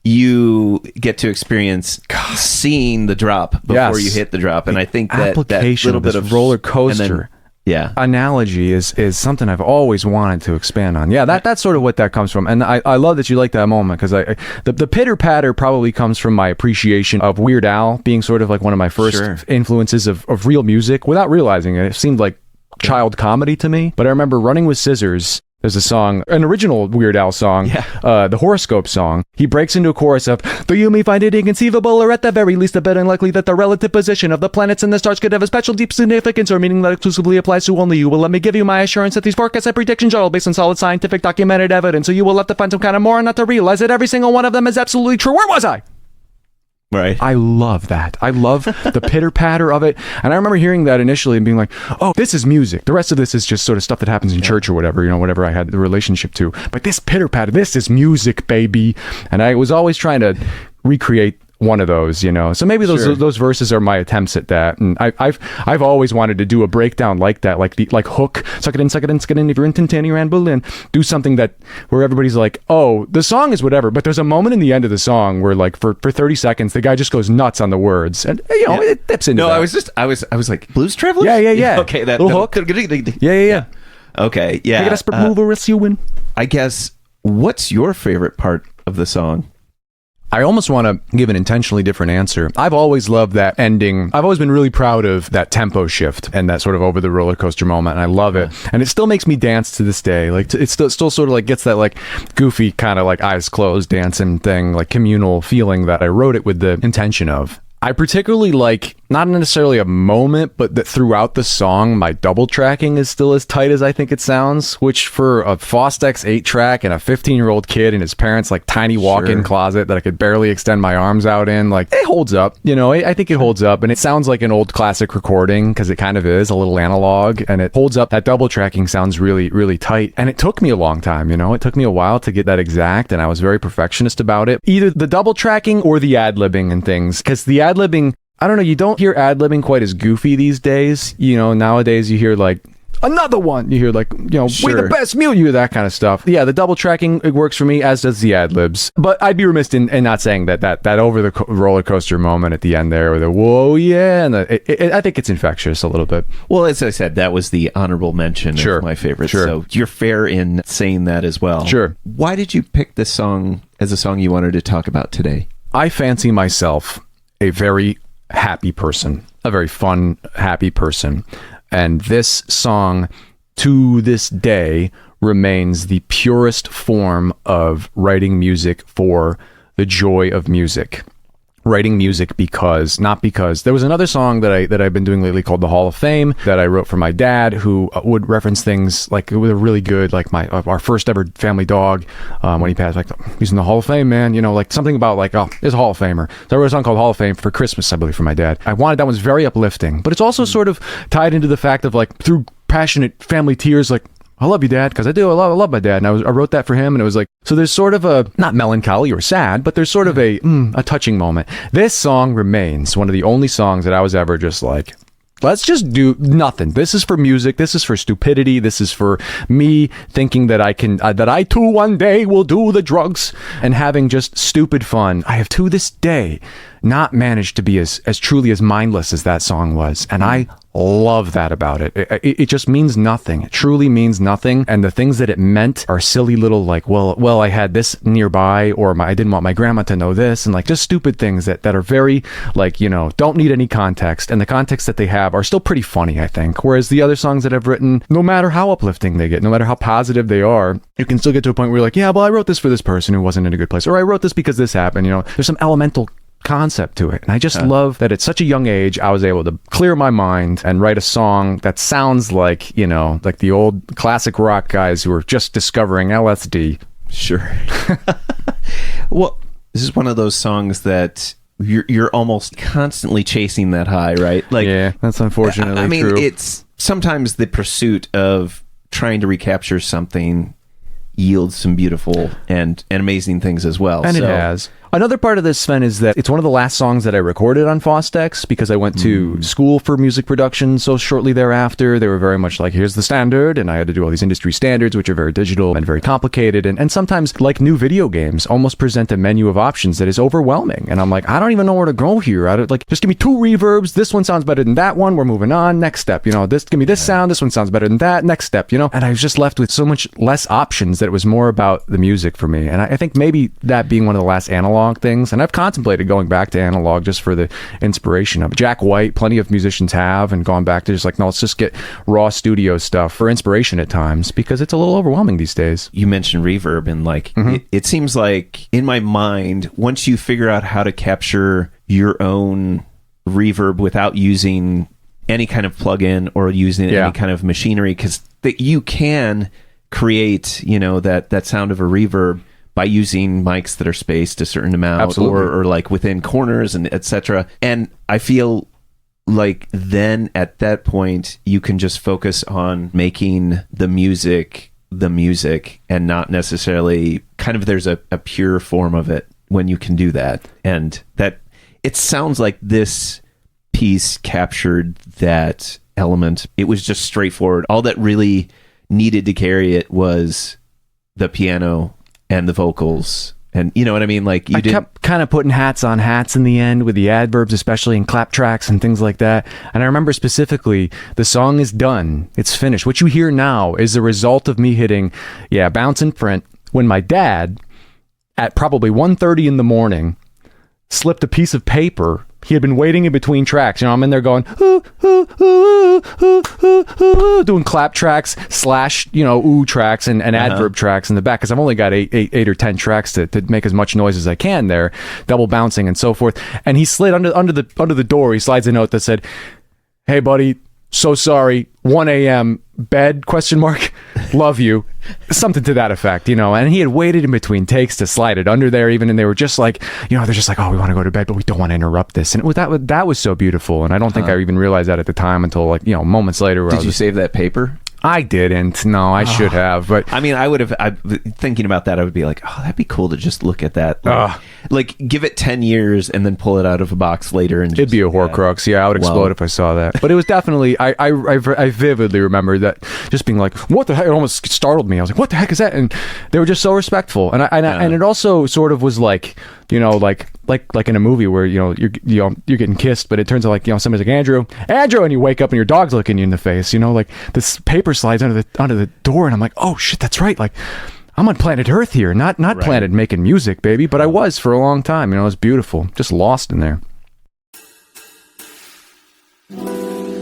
you get to experience seeing the drop before you hit the drop. And I think that little bit of roller coaster analogy is something I've always wanted to expand on. Yeah, that's sort of what that comes from. And I love that you like that moment, because the pitter patter probably comes from my appreciation of Weird Al being sort of like one of my first influences of real music without realizing it. It seemed like child comedy to me. But I remember Running with Scissors. There's a song, an original Weird Al song, the Horoscope song. He breaks into a chorus of, though you may find it inconceivable, or at the very least a bit unlikely, that the relative position of the planets and the stars could have a special deep significance or meaning that exclusively applies to only you. Well, let me give you my assurance that these forecasts and predictions are all based on solid scientific documented evidence, so you will have to find some kind of moron not to realize that every single one of them is absolutely true. Where was I? Right. I love that. I love the pitter patter of it. And I remember hearing that initially and being like, oh, this is music. The rest of this is just sort of stuff that happens in church or whatever, whatever I had the relationship to. But this pitter patter, this is music, baby. And I was always trying to recreate one of those, so maybe those verses are my attempts at that. And I've always wanted to do a breakdown like that, like Hook, suck it in, if you're in Tintin, you're in Berlin, do something that where everybody's like, oh, the song is whatever, but there's a moment in the end of the song where like for 30 seconds the guy just goes nuts on the words, and it dips into that. I was like, Blues Travelers? Yeah. Okay, that little hook. Yeah. Okay, yeah. Take a desperate move or else you win. I guess, what's your favorite part of the song? I almost want to give an intentionally different answer. I've always loved that ending. I've always been really proud of that tempo shift and that sort of over the roller coaster moment, and I love it. And it still makes me dance to this day. Like it still sort of like gets that like goofy kind of like eyes closed dancing thing, like communal feeling that I wrote it with the intention of. I particularly like, not necessarily a moment, but that throughout the song, my double tracking is still as tight as I think it sounds, which for a Fostex 8-track and a 15-year-old kid in his parents' like tiny walk-in closet that I could barely extend my arms out in, like it holds up, I think it holds up, and it sounds like an old classic recording because it kind of is a little analog, and it holds up. That double tracking sounds really, really tight, and it took me a long time, it took me a while to get that exact, and I was very perfectionist about it. Either the double tracking or the ad-libbing and things, because the ad-libbing, I don't know, you don't hear ad-libbing quite as goofy these days. Nowadays you hear like, another one. You hear like, we the best meal, you hear that kind of stuff. Yeah, the double tracking, it works for me, as does the ad-libs. But I'd be remiss in not saying that over the roller coaster moment at the end there, with the whoa, yeah, and I think it's infectious a little bit. Well, as I said, that was the honorable mention of my favorite. So you're fair in saying that as well. Sure. Why did you pick this song as a song you wanted to talk about today? I fancy myself a very happy person, a very fun, happy person. And this song, to this day, remains the purest form of writing music for the joy of music. Writing music not because there was another song that I've been doing lately called The Hall of Fame that I wrote for my dad, who would reference things like it was really good, like our first ever family dog when he passed, like he's in the Hall of Fame, man, like something about like, oh, there's a Hall of Famer. So I wrote a song called Hall of Fame for Christmas, I believe, for my dad. I wanted that was very uplifting, but it's also sort of tied into the fact of like through passionate family tears, like, I love you, Dad, because I do. I love my dad. And I wrote that for him, and it was like, so there's sort of a, not melancholy or sad, but there's sort of a touching moment. This song remains one of the only songs that I was ever just like, let's just do nothing. This is for music. This is for stupidity. This is for me thinking that I can, that I too one day will do the drugs and having just stupid fun. I have to this day not managed to be as truly as mindless as that song was. And I love that about it. It just means nothing. It truly means nothing. And the things that it meant are silly little like, well, I had this nearby, or I didn't want my grandma to know this, and like just stupid things that are very like, don't need any context. And the context that they have are still pretty funny, I think. Whereas the other songs that I've written, no matter how uplifting they get, no matter how positive they are, you can still get to a point where you're like, yeah, well, I wrote this for this person who wasn't in a good place, or I wrote this because this happened. There's some elemental concept to it, and I just love that at such a young age I was able to clear my mind and write a song that sounds like like the old classic rock guys who were just discovering LSD. Sure. Well, this is one of those songs that you're almost constantly chasing that high, right? Like, yeah, that's unfortunately true. It's sometimes the pursuit of trying to recapture something yields some beautiful and amazing things as well. And it has. Another part of this, Sven, is that it's one of the last songs that I recorded on Fostex, because I went to school for music production. So shortly thereafter, they were very much like, here's the standard. And I had to do all these industry standards, which are very digital and very complicated. And sometimes, like new video games, almost present a menu of options that is overwhelming. And I'm like, I don't even know where to go here. Just give me 2 reverbs. This one sounds better than that one. We're moving on. Next step. Give me this sound. This one sounds better than that. Next step. And I was just left with so much less options that it was more about the music for me. And I think maybe that being one of the last analog things, and I've contemplated going back to analog just for the inspiration of Jack White. Plenty of musicians have, and gone back to just like, no, let's just get raw studio stuff for inspiration at times, because it's a little overwhelming these days. You mentioned reverb, and like it seems like in my mind, once you figure out how to capture your own reverb without using any kind of plug-in or using any kind of machinery, because you can create that sound of a reverb, by using mics that are spaced a certain amount, Absolutely. or like within corners and etc. And I feel like then at that point you can just focus on making the music and not necessarily kind of there's a pure form of it when you can do that. And that it sounds like this piece captured that element. It was just straightforward. All that really needed to carry it was the piano and the vocals. And you know what I mean? Like you kept kind of putting hats on hats in the end with the adverbs, especially in clap tracks and things like that. And I remember specifically, the song is done. It's finished. What you hear now is the result of me hitting, bounce and print, when my dad, at probably 1:30 in the morning, slipped a piece of paper. He had been waiting in between tracks. You know, I'm in there going, ooh, ooh, ooh, ooh, ooh, ooh, doing clap tracks / ooh tracks and adverb tracks in the back, because I've only got eight or 10 tracks to make as much noise as I can there, double bouncing and so forth. And he slid under the door. He slides a note that said, "Hey, buddy, so sorry, 1 a.m. bed, ? Love you." Something to that effect, and he had waited in between takes to slide it under there even, and they were just like, they're just like, "Oh, we want to go to bed, but we don't want to interrupt this." And that was so beautiful, and I don't think I even realized that at the time until moments later. Did you save that paper? I didn't. No, I should have. But I mean, I would have. Thinking about that, I would be like, "Oh, that'd be cool to just look at that." Like give it 10 years and then pull it out of a box later, and it'd be a Horcrux. Yeah, I would explode if I saw that. But it was definitely. I vividly remember that just being like, "What the heck?" It almost startled me. I was like, "What the heck is that?" And they were just so respectful, and it also sort of was like, like in a movie where you're getting kissed, but it turns out like somebody's like, Andrew, and you wake up and your dog's looking you in the face. Like this paper slides under the door, and I'm like, oh shit, that's right. Like I'm on planet Earth here, not right. Planet making music, baby. But I was for a long time. It was beautiful, just lost in there.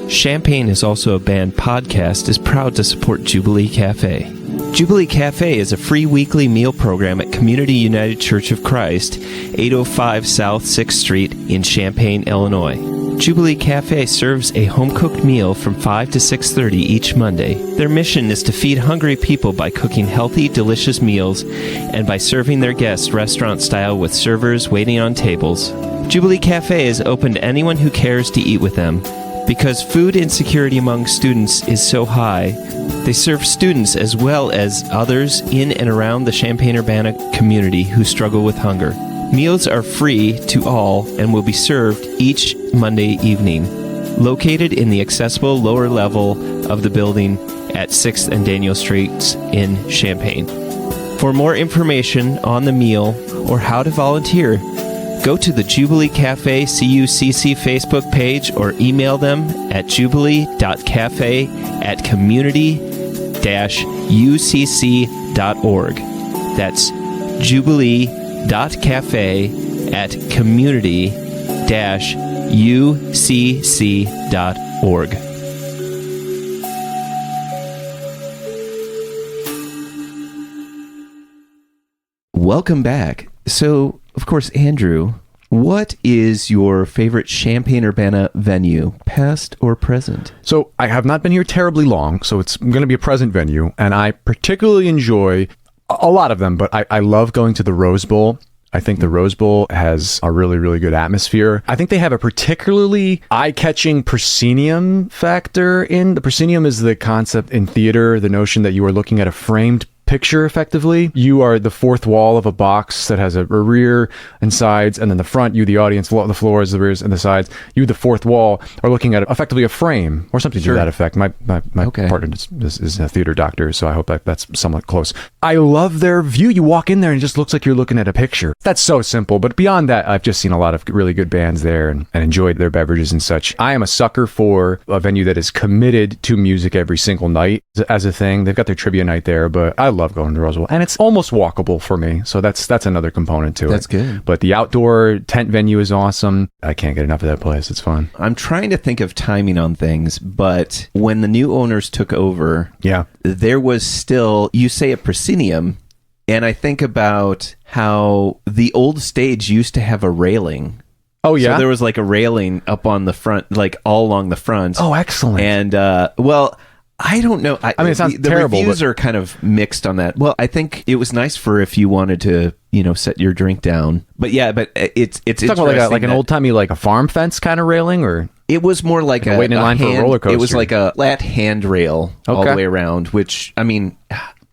Champaign is Also a Band podcast is proud to support Jubilee Cafe. Jubilee Cafe is a free weekly meal program at Community United Church of Christ, 805 South 6th Street in Champaign, Illinois. Jubilee Cafe serves a home-cooked meal from 5 to 6:30 each Monday. Their mission is to feed hungry people by cooking healthy, delicious meals and by serving their guests restaurant-style with servers waiting on tables. Jubilee Cafe is open to anyone who cares to eat with them. Because food insecurity among students is so high, they serve students as well as others in and around the Champaign-Urbana community who struggle with hunger. Meals are free to all and will be served each Monday evening, located in the accessible lower level of the building at 6th and Daniel Streets in Champaign. For more information on the meal or how to volunteer, go to the Jubilee Cafe CUCC Facebook page or email them at jubilee.cafe@community-ucc.org. That's jubilee.cafe@community-ucc.org. Welcome back. So, of course, Andrew, what is your favorite Champaign-Urbana venue, past or present? So I have not been here terribly long, so it's going to be a present venue, and I particularly enjoy a lot of them, but I love going to the Rose Bowl. I think the Rose Bowl has a really, really good atmosphere. I think they have a particularly eye-catching proscenium factor in. The proscenium is the concept in theater, the notion that you are looking at a framed picture effectively. You are the fourth wall of a box that has a rear and sides, and then the front, you, the audience, the floors, the rears, and the sides. You, the fourth wall, are looking at effectively a frame or something to that effect. My partner is a theater doctor, so I hope that's somewhat close. I love their view. You walk in there and it just looks like you're looking at a picture. That's so simple. But beyond that, I've just seen a lot of really good bands there and enjoyed their beverages and such. I am a sucker for a venue that is committed to music every single night as a thing. They've got their trivia night there, but I love going to Roswell, and it's almost walkable for me, so that's another component to it. That's good. But the outdoor tent venue is awesome. I can't get enough of that place. It's fun. I'm trying to think of timing on things, but when the new owners took over, there was still, you say, a proscenium, and I think about how the old stage used to have a railing. Oh, yeah? So there was like a railing up on the front, like all along the front. Oh, excellent. And, I don't know. I mean, it sounds the terrible, reviews but- are kind of mixed on that. Well, I think it was nice for if you wanted to, set your drink down. But yeah, but it's Talking about like an old timey like a farm fence kind of railing, or it was more like waiting in line for a roller coaster. It was like a flat handrail all the way around. Which I mean,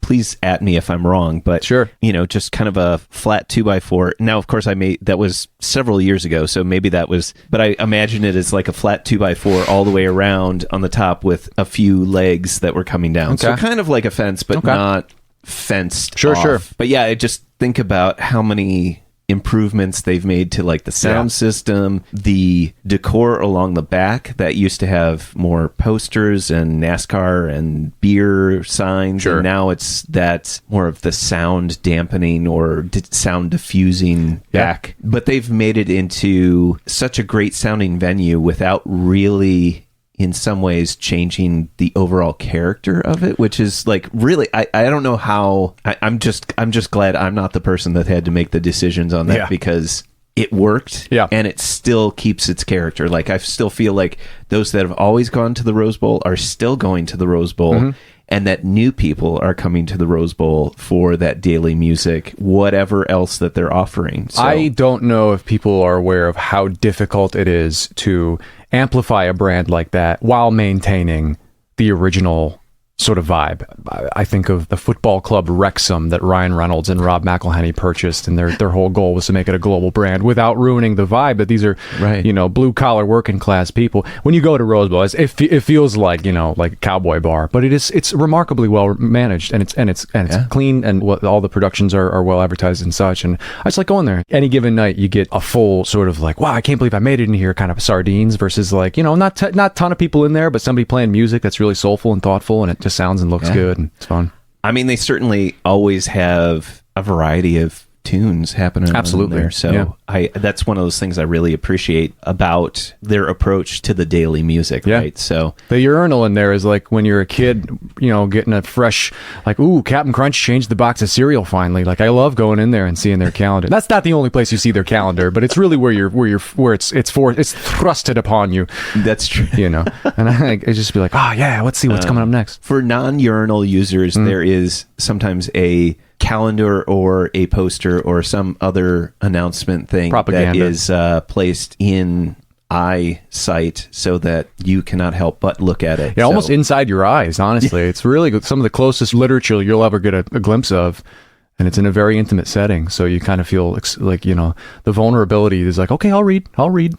please at me if I'm wrong, but sure, just kind of a flat 2x4. Now, of course, that was several years ago, so maybe that was. But I imagine it as like a flat 2x4 all the way around on the top with a few legs that were coming down. Okay. So kind of like a fence, but not fenced. Sure, off. sure. But yeah, I just think about how many improvements they've made to like the sound system, the decor along the back that used to have more posters and NASCAR and beer signs. Sure. And now it's that more of the sound dampening or sound diffusing back. But they've made it into such a great sounding venue without really in some ways changing the overall character of it, which is like really I don't know how I'm just glad I'm not the person that had to make the decisions on that because it worked and it still keeps its character. Like I still feel like those that have always gone to the Rose Bowl are still going to the Rose Bowl and that new people are coming to the Rose Bowl for that daily music, whatever else that they're offering. So, I don't know if people are aware of how difficult it is to amplify a brand like that while maintaining the original sort of vibe. I think of the football club Wrexham that Ryan Reynolds and Rob McElhenney purchased, and their whole goal was to make it a global brand without ruining the vibe that these are, blue collar working class people. When you go to Rose Bowl, it feels like like a cowboy bar, but it's remarkably well managed and it's clean, and all the productions are well advertised and such. And I just like going there. Any given night, you get a full sort of like, wow, I can't believe I made it in here kind of sardines versus like not ton of people in there, but somebody playing music that's really soulful and thoughtful, and it just sounds and looks good, and it's fun. I mean, they certainly always have a variety of tunes happening. Absolutely. There. So that's one of those things I really appreciate about their approach to the daily music, right? So the urinal in there is like when you're a kid, getting a fresh, like, ooh, Captain Crunch changed the box of cereal finally. Like I love going in there and seeing their calendar. That's not the only place you see their calendar, but it's really where it's thrusted upon you. That's true. And I just be like, oh yeah, let's see what's coming up next. For non-urinal users, there is sometimes a calendar or a poster or some other announcement thing Propaganda. that is placed in eyesight so that you cannot help but look at it. Yeah, almost inside your eyes, honestly. It's really good. Some of the closest literature you'll ever get a glimpse of, and it's in a very intimate setting, so you kind of feel like, the vulnerability is like, okay, I'll read.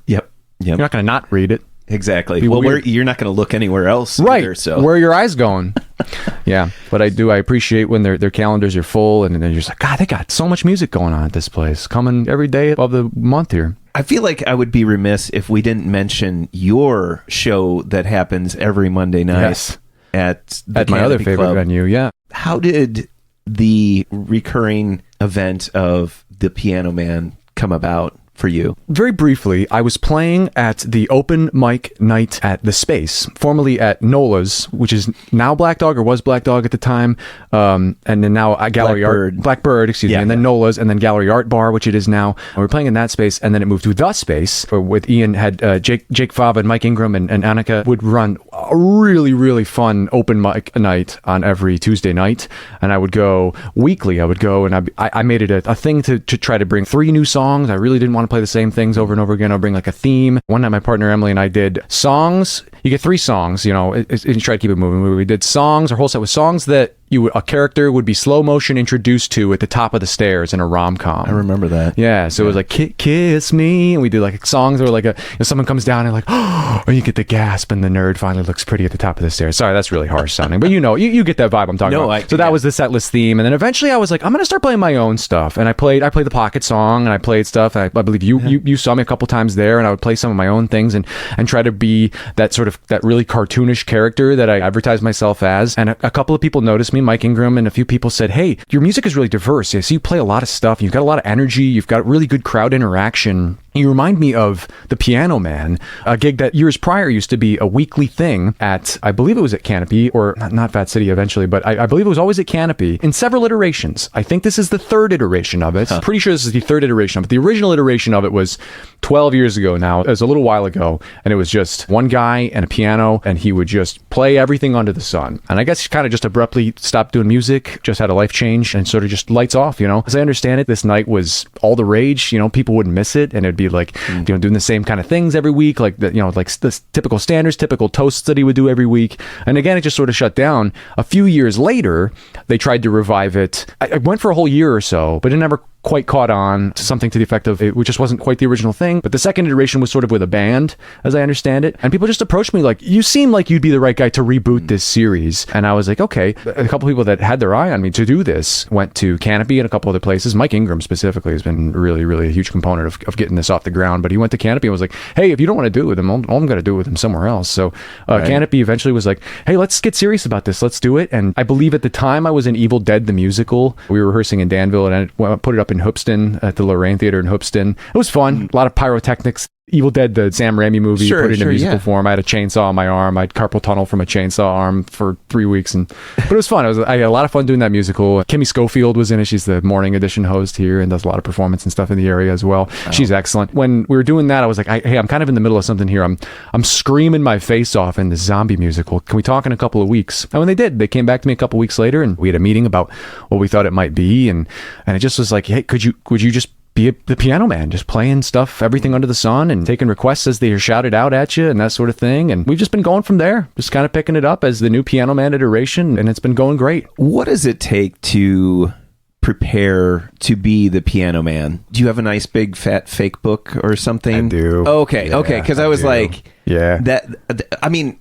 Yep. You're not going to not read it. Exactly. Well, you're not going to look anywhere else, right? Either, so where are your eyes going? Yeah, but I appreciate when their calendars are full, and then you're just like, God, they got so much music going on at this place, coming every day of the month here. I feel like I would be remiss if we didn't mention your show that happens every Monday night at my other favorite venue. Yeah. How did the recurring event of the Piano Man come about for you? Very briefly, I was playing at the open mic night at The Space, formerly at NOLA's, which is now Black Dog, or was Black Dog at the time, and then now Gallery Blackbird, excuse me, and then NOLA's, and then Gallery Art Bar, which it is now. And we were playing in that space, and then it moved to The Space, with Ian, had Jake Fava and Mike Ingram and Annika would run a really, really fun open mic night on every Tuesday night, and I would go weekly. I would go, and I made it a thing to try to bring 3 new songs. I really didn't want to play the same things over and over again. I'll bring like a theme. One night my partner Emily and I did songs. You get 3 songs, and you try to keep it moving. We did songs. Our whole set was songs that a character would be slow motion introduced to at the top of the stairs in a rom-com. I remember that. Yeah, so it was like Kiss Me, and we did like songs where like someone comes down and like, oh, and you get the gasp, and the nerd finally looks pretty at the top of the stairs. Sorry, that's really harsh sounding, but you get that vibe I'm talking about. So that was the set list theme, and then eventually I was like, I'm gonna start playing my own stuff, and I played the Pocket song, and I played stuff. And I believe you saw me a couple times there, and I would play some of my own things and try to be that sort of that really cartoonish character that I advertised myself as. And a couple of people noticed me, Mike Ingram, and a few people said, hey, your music is really diverse. Yeah, so you play a lot of stuff. You've got a lot of energy. You've got really good crowd interaction. You remind me of The Piano Man, a gig that years prior used to be a weekly thing at, I believe it was at Canopy, or not Fat City eventually, but I believe it was always at Canopy in several iterations. I think this is the third iteration of it. Pretty sure this is the third iteration of it. The original iteration of it was 12 years ago now. It was a little while ago, and it was just one guy and a piano, and he would just play everything under the sun. And I guess he kind of just abruptly stopped doing music, just had a life change, and sort of just lights off, you know? As I understand it, this night was all the rage, you know, people wouldn't miss it, and it'd be like, you know, doing the same kind of things every week, like the, you know, like the typical standards, typical toasts that he would do every week. And again, it just sort of shut down. A few years later, they tried to revive it. I went for a whole year or so, but it never quite caught on to something to the effect of it just wasn't quite the original thing. But the second iteration was sort of with a band, as I understand it. And people just approached me like, you seem like you'd be the right guy to reboot this series. And I was like, okay. A couple people that had their eye on me to do this went to Canopy and a couple other places. Mike Ingram specifically has been really, really a huge component of getting this off the ground. But he went to Canopy and was like, hey, if you don't want to do it with him, I'm going to do it with him somewhere else. So Canopy eventually was like, hey, let's get serious about this. Let's do it. And I believe at the time I was in Evil Dead, the musical. We were rehearsing in Danville, and I put it up in Hoopston at the Lorraine Theater in Hoopston. It was fun. A lot of pyrotechnics. Evil Dead, the Sam Raimi movie, put it in musical form. I had a chainsaw on my arm. I had carpal tunnel from a chainsaw arm for 3 weeks, but it was fun. I had a lot of fun doing that musical. Kimmy Schofield was in it. She's the morning edition host here and does a lot of performance and stuff in the area as well. Oh. She's excellent. When we were doing that, I was like, hey, I'm kind of in the middle of something here. I'm screaming my face off in this zombie musical. Can we talk in a couple of weeks? And when they did, they came back to me a couple of weeks later, and we had a meeting about what we thought it might be, and it just was like, hey, would you just be the piano man, just playing stuff, everything under the sun, and taking requests as they are shouted out at you and that sort of thing. And we've just been going from there, just kind of picking it up as the new Piano Man iteration, and it's been going great. What does it take to prepare to be the Piano Man? Do you have a nice big fat fake book or something? I do. Okay, yeah, okay, because I was like, yeah, that, I mean,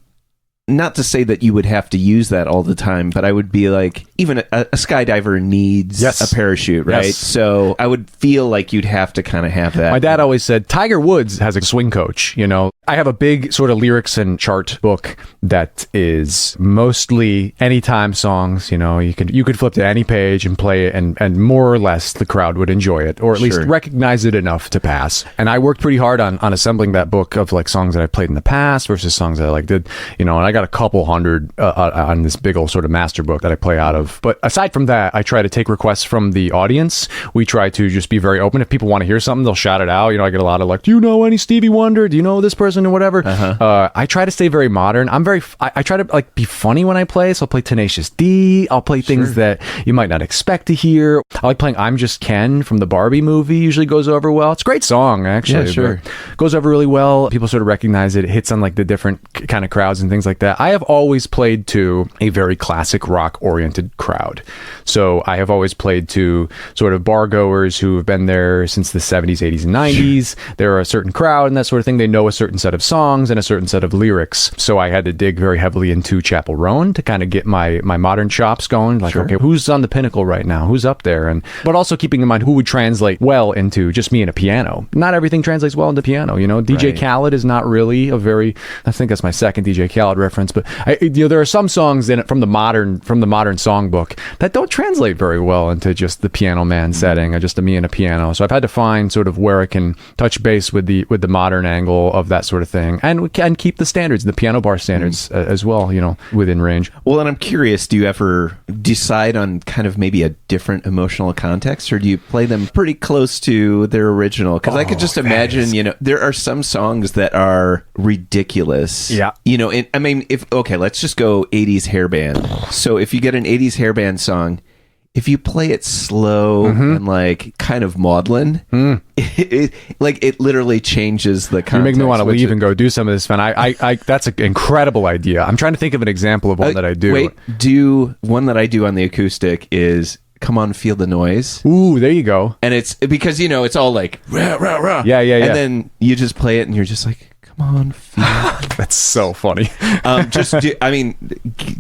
not to say that you would have to use that all the time, but I would be like, even a skydiver needs a parachute, right? Yes. So I would feel like you'd have to kind of have that. My dad always said, Tiger Woods has a swing coach, you know. I have a big sort of lyrics and chart book that is mostly anytime songs, you know. You could flip to any page and play it, and more or less the crowd would enjoy it, or at least recognize it enough to pass. And I worked pretty hard on assembling that book of like songs that I played in the past versus songs that I like did, you know, and I got a couple hundred on this big old sort of master book that I play out of. But aside from that, I try to take requests from the audience. We try to just be very open. If people want to hear something, they'll shout it out. You know, I get a lot of like, do you know any Stevie Wonder? Do you know this person or whatever? I try to stay very modern. I try to like be funny when I play. So I'll play Tenacious D. I'll play things that you might not expect to hear. I like playing I'm Just Ken from the Barbie movie. Usually goes over well. It's a great song, actually. Yeah, sure. Goes over really well. People sort of recognize it. It hits on like the different kind of crowds and things like that. I have always played to a very classic rock oriented crowd. So I have always played to sort of bar goers who have been there since the 70s, 80s, and 90s. They're a certain crowd and that sort of thing. They know a certain set of songs and a certain set of lyrics. So I had to dig very heavily into Chapel Roan to kind of get my modern chops going. Like, okay, who's on the pinnacle right now? Who's up there? But also keeping in mind who would translate well into just me and a piano. Not everything translates well into piano. You know, DJ Khaled is not really I think that's my second DJ Khaled reference, but there are some songs in it from the modern songbook that don't translate very well into just the Piano Man setting, or just a me and a piano. So I've had to find sort of where I can touch base with the modern angle of that sort of thing, and we can keep the standards, the piano bar standards as well, you know, within range. Well, and I'm curious, do you ever decide on kind of maybe a different emotional context, or do you play them pretty close to their original? Because I could just imagine, you know, there are some songs that are ridiculous. Yeah. You know, I mean, let's just go 80s hairband. So if you get an 80s hairband song, if you play it slow and like kind of maudlin, it literally changes the context. You make me want to leave and go do some of this, Sven. I that's an incredible idea. I'm trying to think of an example of one that I do. One that I do on the acoustic is Come On Feel the Noise. Ooh, there you go. And it's because, you know, it's all like rah, rah, rah. Yeah. And then you just play it and you're just like, come on, feel it. That's so funny.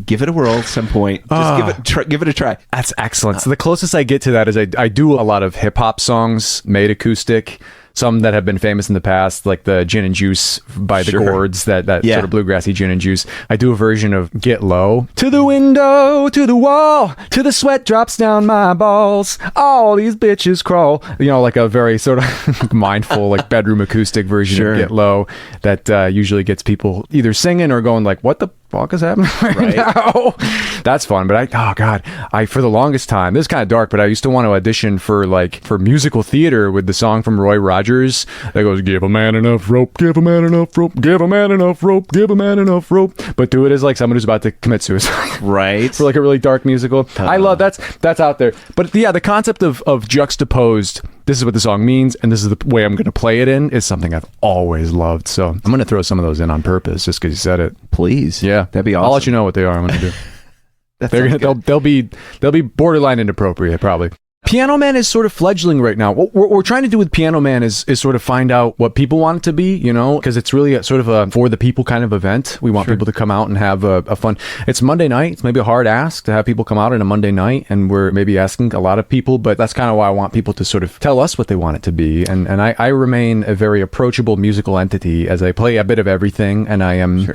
Give it a whirl at some point. Just give it a try. That's excellent. So the closest I get to that is I do a lot of hip hop songs made acoustic. some that have been famous in the past, like the Gin and Juice by the Gourds, that sort of bluegrassy Gin and Juice. I do a version of Get Low. To the window, to the wall, to the sweat drops down my balls. All these bitches crawl. You know, like a very sort of mindful, like bedroom acoustic version of Get Low that usually gets people either singing or going like, what the fuck is happening right now? That's fun. But I for the longest time, this is kind of dark, but I used to want to audition for musical theater with the song from Roy Rogers that goes, give a man enough rope, give a man enough rope, give a man enough rope, give a man enough rope, but do it as like someone who's about to commit suicide. Right. For like a really dark musical. I love that's out there. But yeah, the concept of juxtaposed, this is what the song means and this is the way I'm going to play it in, is something I've always loved. So I'm going to throw some of those in on purpose just because you said it. Please. Yeah. That'd be awesome. I'll let you know what they are. I'm going to do. They'll be borderline inappropriate probably. Piano Man is sort of fledgling right now. What we're trying to do with Piano Man is sort of find out what people want it to be, you know, because it's really a sort of a for the people kind of event. We want people to come out and have a fun. It's Monday night. It's maybe a hard ask to have people come out on a Monday night, and we're maybe asking a lot of people, but that's kind of why I want people to sort of tell us what they want it to be. And I remain a very approachable musical entity as I play a bit of everything, and I am...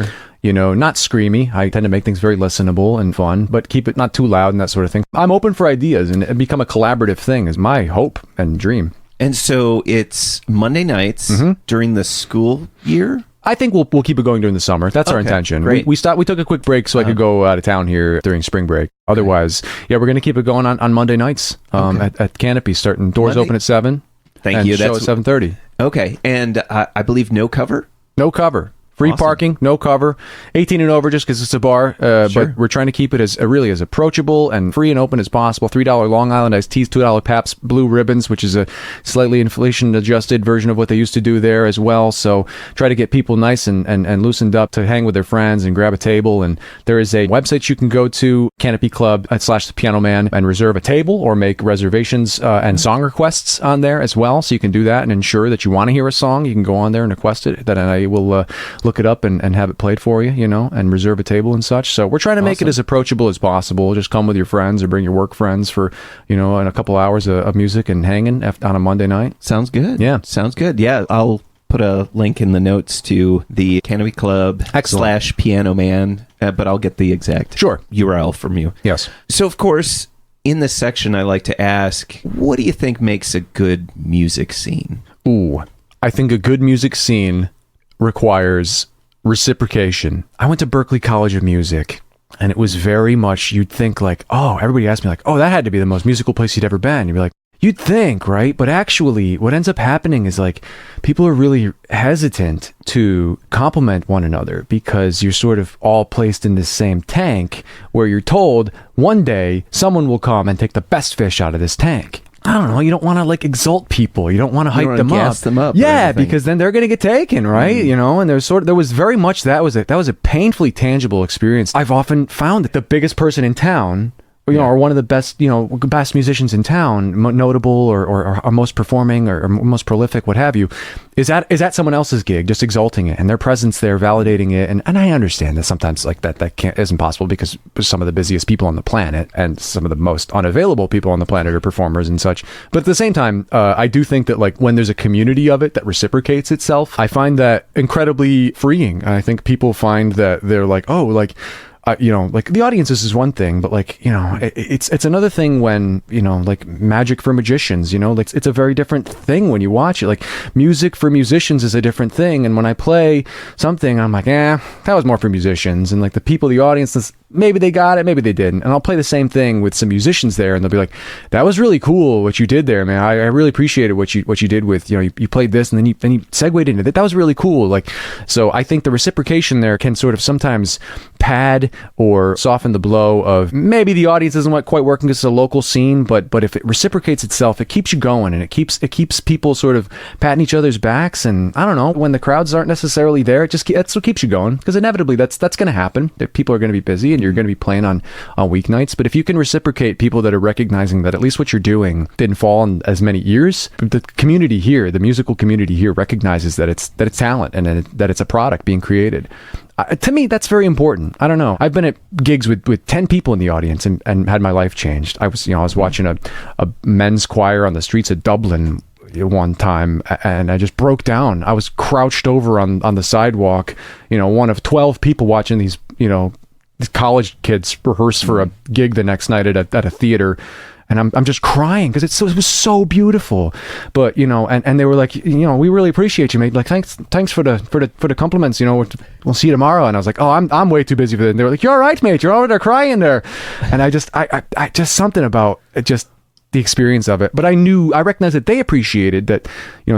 You know, not screamy. I tend to make things very listenable and fun, but keep it not too loud and that sort of thing. I'm open for ideas, and it become a collaborative thing is my hope and dream. And so it's Monday nights during the school year? I think we'll keep it going during the summer. That's our intention. Great. We took a quick break so I could go out of town here during spring break. Otherwise, we're going to keep it going on Monday nights at Canopy, starting doors open at 7. Thank you. Show at 7:30. Okay. And I believe no cover? No cover. Free parking, no cover, 18 and over just because it's a bar, but we're trying to keep it as approachable and free and open as possible. $3 Long Island iced teas, $2 Pabst Blue Ribbons, which is a slightly inflation-adjusted version of what they used to do there as well. So try to get people nice and loosened up to hang with their friends and grab a table. And there is a website you can go to, Canopy Club / The Piano Man, and reserve a table or make reservations and song requests on there as well. So you can do that and ensure that you want to hear a song. You can go on there and request it. Then I will... look it up and have it played for you, you know, and reserve a table and such. So we're trying to make it as approachable as possible. Just come with your friends or bring your work friends for, you know, in a couple hours of music and hanging on a Monday night. Sounds good. Yeah. Sounds good. Yeah. I'll put a link in the notes to the Canopy Club / Piano Man, but I'll get the exact URL from you. Yes. So, of course, in this section, I like to ask, what do you think makes a good music scene? Ooh, I think a good music scene requires reciprocation. I went to Berklee College of Music, and it was very much, you'd think like, oh, everybody asked me like, oh, that had to be the most musical place you'd ever been. You'd be like, you'd think, right? But actually, what ends up happening is like, people are really hesitant to compliment one another because you're sort of all placed in this same tank where you're told one day someone will come and take the best fish out of this tank. I don't know. You don't want to like exalt people. You don't want to hype them up. Gas them up. Yeah, because then they're going to get taken, right? You know, and there was very much that was a painfully tangible experience. I've often found that the biggest person in town, you know, or one of the best, you know, best musicians in town, notable or most performing or most prolific, what have you, is at someone else's gig, just exalting it and their presence there, validating it. And I understand that sometimes like that isn't possible because some of the busiest people on the planet and some of the most unavailable people on the planet are performers and such. But at the same time, I do think that like when there's a community of it that reciprocates itself, I find that incredibly freeing. I think people find that they're like, oh, like, you know, like the audiences is one thing, but like, you know, it's another thing when, you know, like magic for magicians, you know, like it's a very different thing when you watch it. Like music for musicians is a different thing. And when I play something, I'm like, that was more for musicians. And like the people, the audience, maybe they got it, maybe they didn't. And I'll play the same thing with some musicians there, and they'll be like, that was really cool what you did there, man. I really appreciated what you did with, you know, you played this and then you segued into that. That was really cool. Like, so I think the reciprocation there can sort of sometimes pad or soften the blow of maybe the audience isn't quite working because it's a local scene, but if it reciprocates itself, it keeps you going, and it keeps people sort of patting each other's backs. And I don't know, when the crowds aren't necessarily there, that's what keeps you going, because inevitably that's going to happen. People are going to be busy and you're going to be playing on weeknights. But if you can reciprocate people that are recognizing that at least what you're doing didn't fall on as many ears, the community here, the musical community here, recognizes that it's talent and that it's a product being created. To me, that's very important. I don't know. I've been at gigs with 10 people in the audience and had my life changed. I was watching a men's choir on the streets of Dublin one time, and I just broke down. I was crouched over on the sidewalk, one of 12 people watching these, these college kids rehearse for a gig the next night at a theater. And I'm just crying because it was so beautiful. But and they were like, we really appreciate you, mate. Like, thanks for the compliments. We'll see you tomorrow. And I was like, oh, I'm way too busy for that. And they were like, you're all right, mate. You're over there crying there. And I just something about it, just the experience of it. But I recognized that they appreciated that,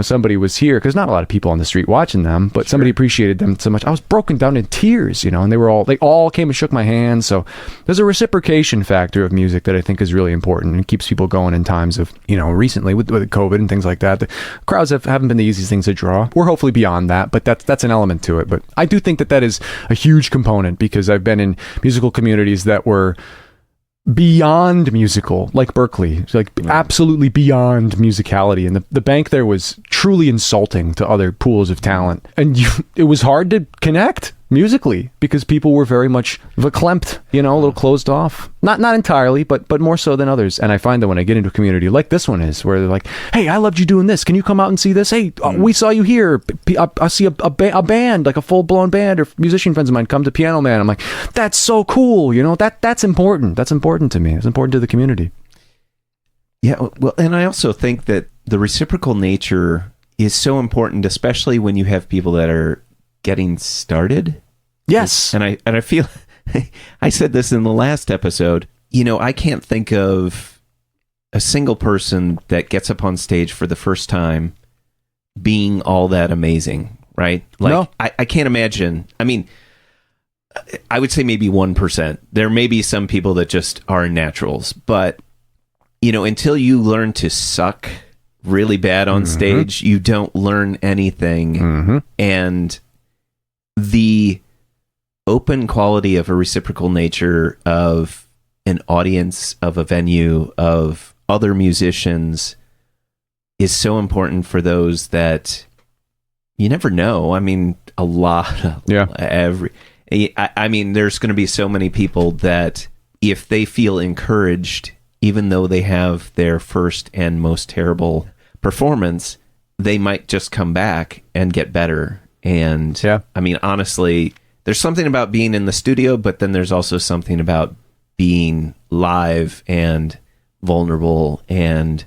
somebody was here, because not a lot of people on the street watching them, but somebody appreciated them so much. I was broken down in tears, and they all came and shook my hand. So there's a reciprocation factor of music that I think is really important and keeps people going in times of, recently with COVID and things like that. The crowds haven't been the easiest things to draw. We're hopefully beyond that, but that's an element to it. But I do think that is a huge component, because I've been in musical communities that were beyond musical, like Berkeley, absolutely beyond musicality, and the bank there was truly insulting to other pools of talent, and it was hard to connect musically because people were very much verklempt, a little closed off. Not entirely, but more so than others. And I find that when I get into a community like this one is, where they're like, hey, I loved you doing this. Can you come out and see this? Hey, we saw you here. I see a band, like a full-blown band, or musician friends of mine come to Piano Man. I'm like, that's so cool. That's important. That's important to me. It's important to the community. Yeah, well, and I also think that the reciprocal nature is so important, especially when you have people that are getting started. Yes. And I feel I said this in the last episode, I can't think of a single person that gets up on stage for the first time being all that amazing, right? Like, no. I can't imagine. I mean, I would say maybe 1%. There may be some people that just are naturals, but until you learn to suck really bad on stage, you don't learn anything. And the open quality of a reciprocal nature of an audience, of a venue, of other musicians is so important for those that you never know. I mean, a lot. I mean, there's going to be so many people that if they feel encouraged, even though they have their first and most terrible performance, they might just come back and get better. And I mean, honestly, there's something about being in the studio, but then there's also something about being live and vulnerable. And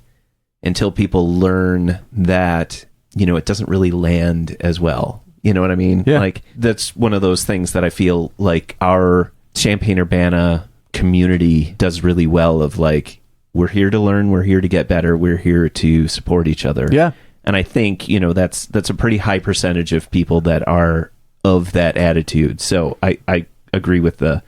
until people learn that, it doesn't really land as well. You know what I mean? Yeah. Like, that's one of those things that I feel like our Champaign-Urbana community does really well, of like, we're here to learn, we're here to get better, we're here to support each other. Yeah. And I think, that's a pretty high percentage of people that are of that attitude. So I agree with the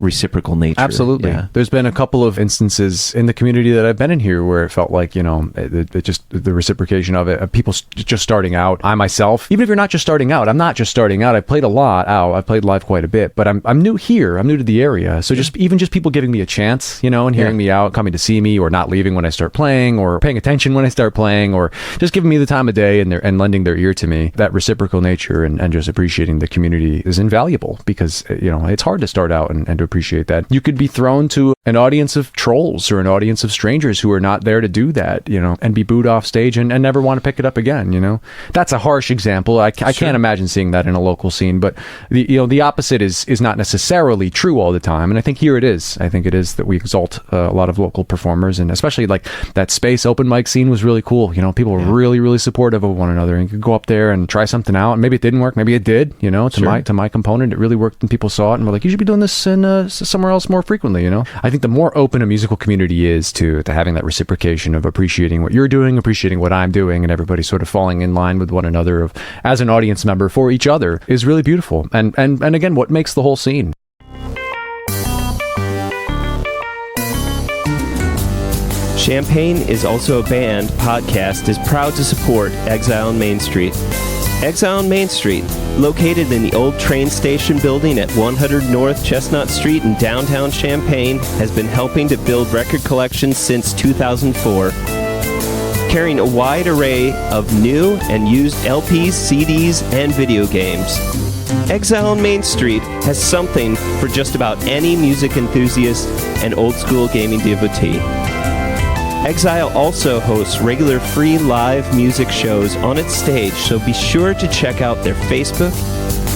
reciprocal nature. Absolutely. Yeah. There's been a couple of instances in the community that I've been in here where it felt like, it just the reciprocation of it, people just starting out. I myself, even if you're not just starting out, I'm not just starting out. I played a lot out. I played live quite a bit, but I'm new here. I'm new to the area. So just people giving me a chance, and hearing me out, coming to see me, or not leaving when I start playing, or paying attention when I start playing, or just giving me the time of day and lending their ear to me. That reciprocal nature and just appreciating the community is invaluable, because, it's hard to start out and to appreciate that. You could be thrown to an audience of trolls or an audience of strangers who are not there to do that, and be booed off stage and never want to pick it up again. That's a harsh example. I can't imagine seeing that in a local scene, but the opposite is not necessarily true all the time. And I think here it is. I think it is that we exalt a lot of local performers, and especially like that space open mic scene was really cool. People were really, really supportive of one another, and you could go up there and try something out. And maybe it didn't work. Maybe it did, to my component, it really worked, and people saw it and were like, you should be doing this in somewhere else more frequently. I think the more open a musical community is to having that reciprocation of appreciating what you're doing, appreciating what I'm doing, and everybody sort of falling in line with one another as an audience member for each other is really beautiful. And again, what makes the whole scene. Champaign is Also a Band podcast is proud to support Exile on Main Street. Exile on Main Street, located in the old train station building at 100 North Chestnut Street in downtown Champaign, has been helping to build record collections since 2004. Carrying a wide array of new and used LPs, CDs, and video games. Exile on Main Street has something for just about any music enthusiast and old school gaming devotee. Exile also hosts regular free live music shows on its stage, so be sure to check out their Facebook,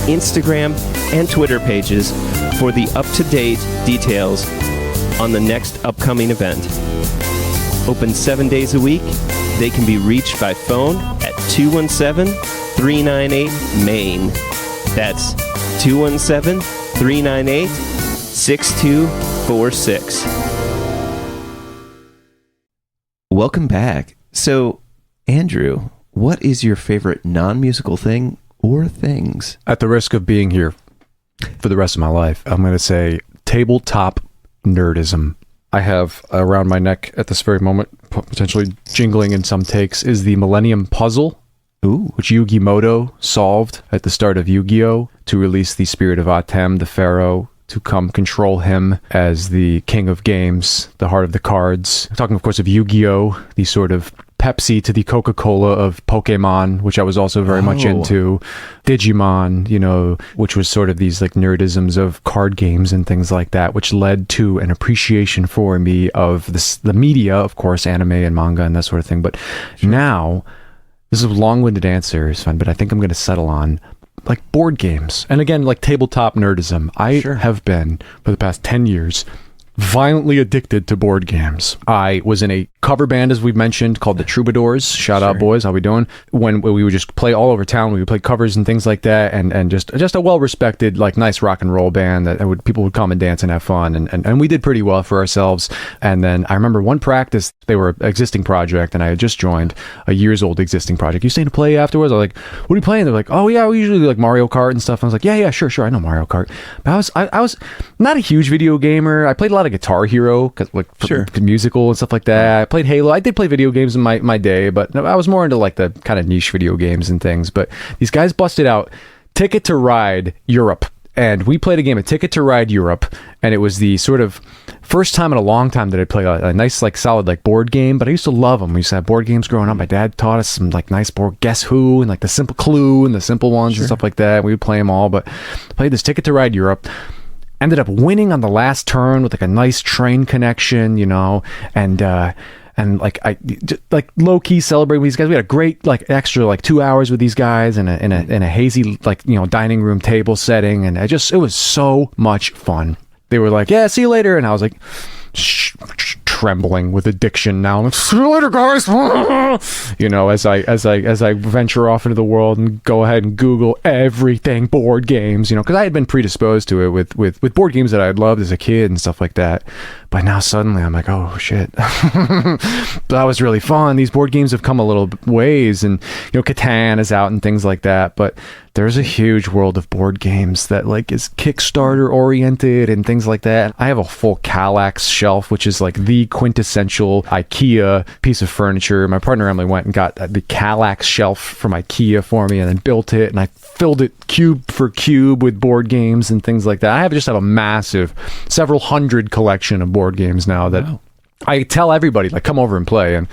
Instagram, and Twitter pages for the up-to-date details on the next upcoming event. Open 7 days a week, they can be reached by phone at 217-398-MAIN. That's 217-398-6246. Welcome back. So, Andrew, what is your favorite non-musical thing or things? At the risk of being here for the rest of my life, I'm going to say tabletop nerdism. I have around my neck at this very moment, potentially jingling in some takes, is the Millennium Puzzle, which Yugi Moto solved at the start of Yu-Gi-Oh! To release the spirit of Atem, the pharaoh, to come control him as the king of games, the heart of the cards. I'm talking, of course, of Yu-Gi-Oh!, the sort of Pepsi to the Coca-Cola of Pokemon, which I was also very much into. Digimon, you know, which was sort of these like nerdisms of card games and things like that, which led to an appreciation for me of the media, of course, anime and manga and that sort of thing. But now, this is a long-winded answer, Sven, but I think I'm going to settle on like board games. And again, like tabletop nerdism. I have been, for the past 10 years, violently addicted to board games. I was in a cover band, as we've mentioned, called the Troubadours. Shout out, boys. How we doing? When we would just play all over town, we would play covers and things like that, and just a well-respected, like, nice rock and roll band that people would come and dance and have fun, and we did pretty well for ourselves. And then I remember one practice, they were an existing project, and I had just joined a years old existing project. You staying to play afterwards? I was like, what are you playing? They're like, oh yeah, we usually do like Mario Kart and stuff. And I was like, yeah, sure, I know Mario Kart. But I was not a huge video gamer. I played a lot of Guitar Hero, cause like musical and stuff like that. I played Halo. I did play video games in my day, but I was more into like the kind of niche video games and things. But these guys busted out Ticket to Ride Europe, and we played a game of Ticket to Ride Europe, and it was the sort of first time in a long time that I played a nice, like, solid, like, board game. But I used to love them. We used to have board games growing up. My dad taught us some, like, nice board Guess Who and like the Simple Clue and the simple ones and stuff like that. We would play them all. But I played this Ticket to Ride Europe. Ended up winning on the last turn with like a nice train connection, you know, and like I like low key celebrating with these guys. We had a great like extra like 2 hours with these guys in a hazy, like, you know, dining room table setting, and it was so much fun. They were like, yeah, see you later, and I was like trembling with addiction now. I'm like, see you later, guys. You know, as I venture off into the world and go ahead and Google everything board games, you know, because I had been predisposed to it with board games that I had loved as a kid and stuff like that. But now suddenly I'm like, oh shit, that was really fun. These board games have come a little ways, and you know, Catan is out and things like that. But there's a huge world of board games that like is Kickstarter oriented and things like that. I have a full Kallax shelf, which is like the quintessential IKEA piece of furniture. My partner Emily went and got the Kallax shelf from IKEA for me, and then built it, and I filled it cube for cube with board games and things like that. I just have a massive, several hundred collection of board games now that I tell everybody, like, come over and play. And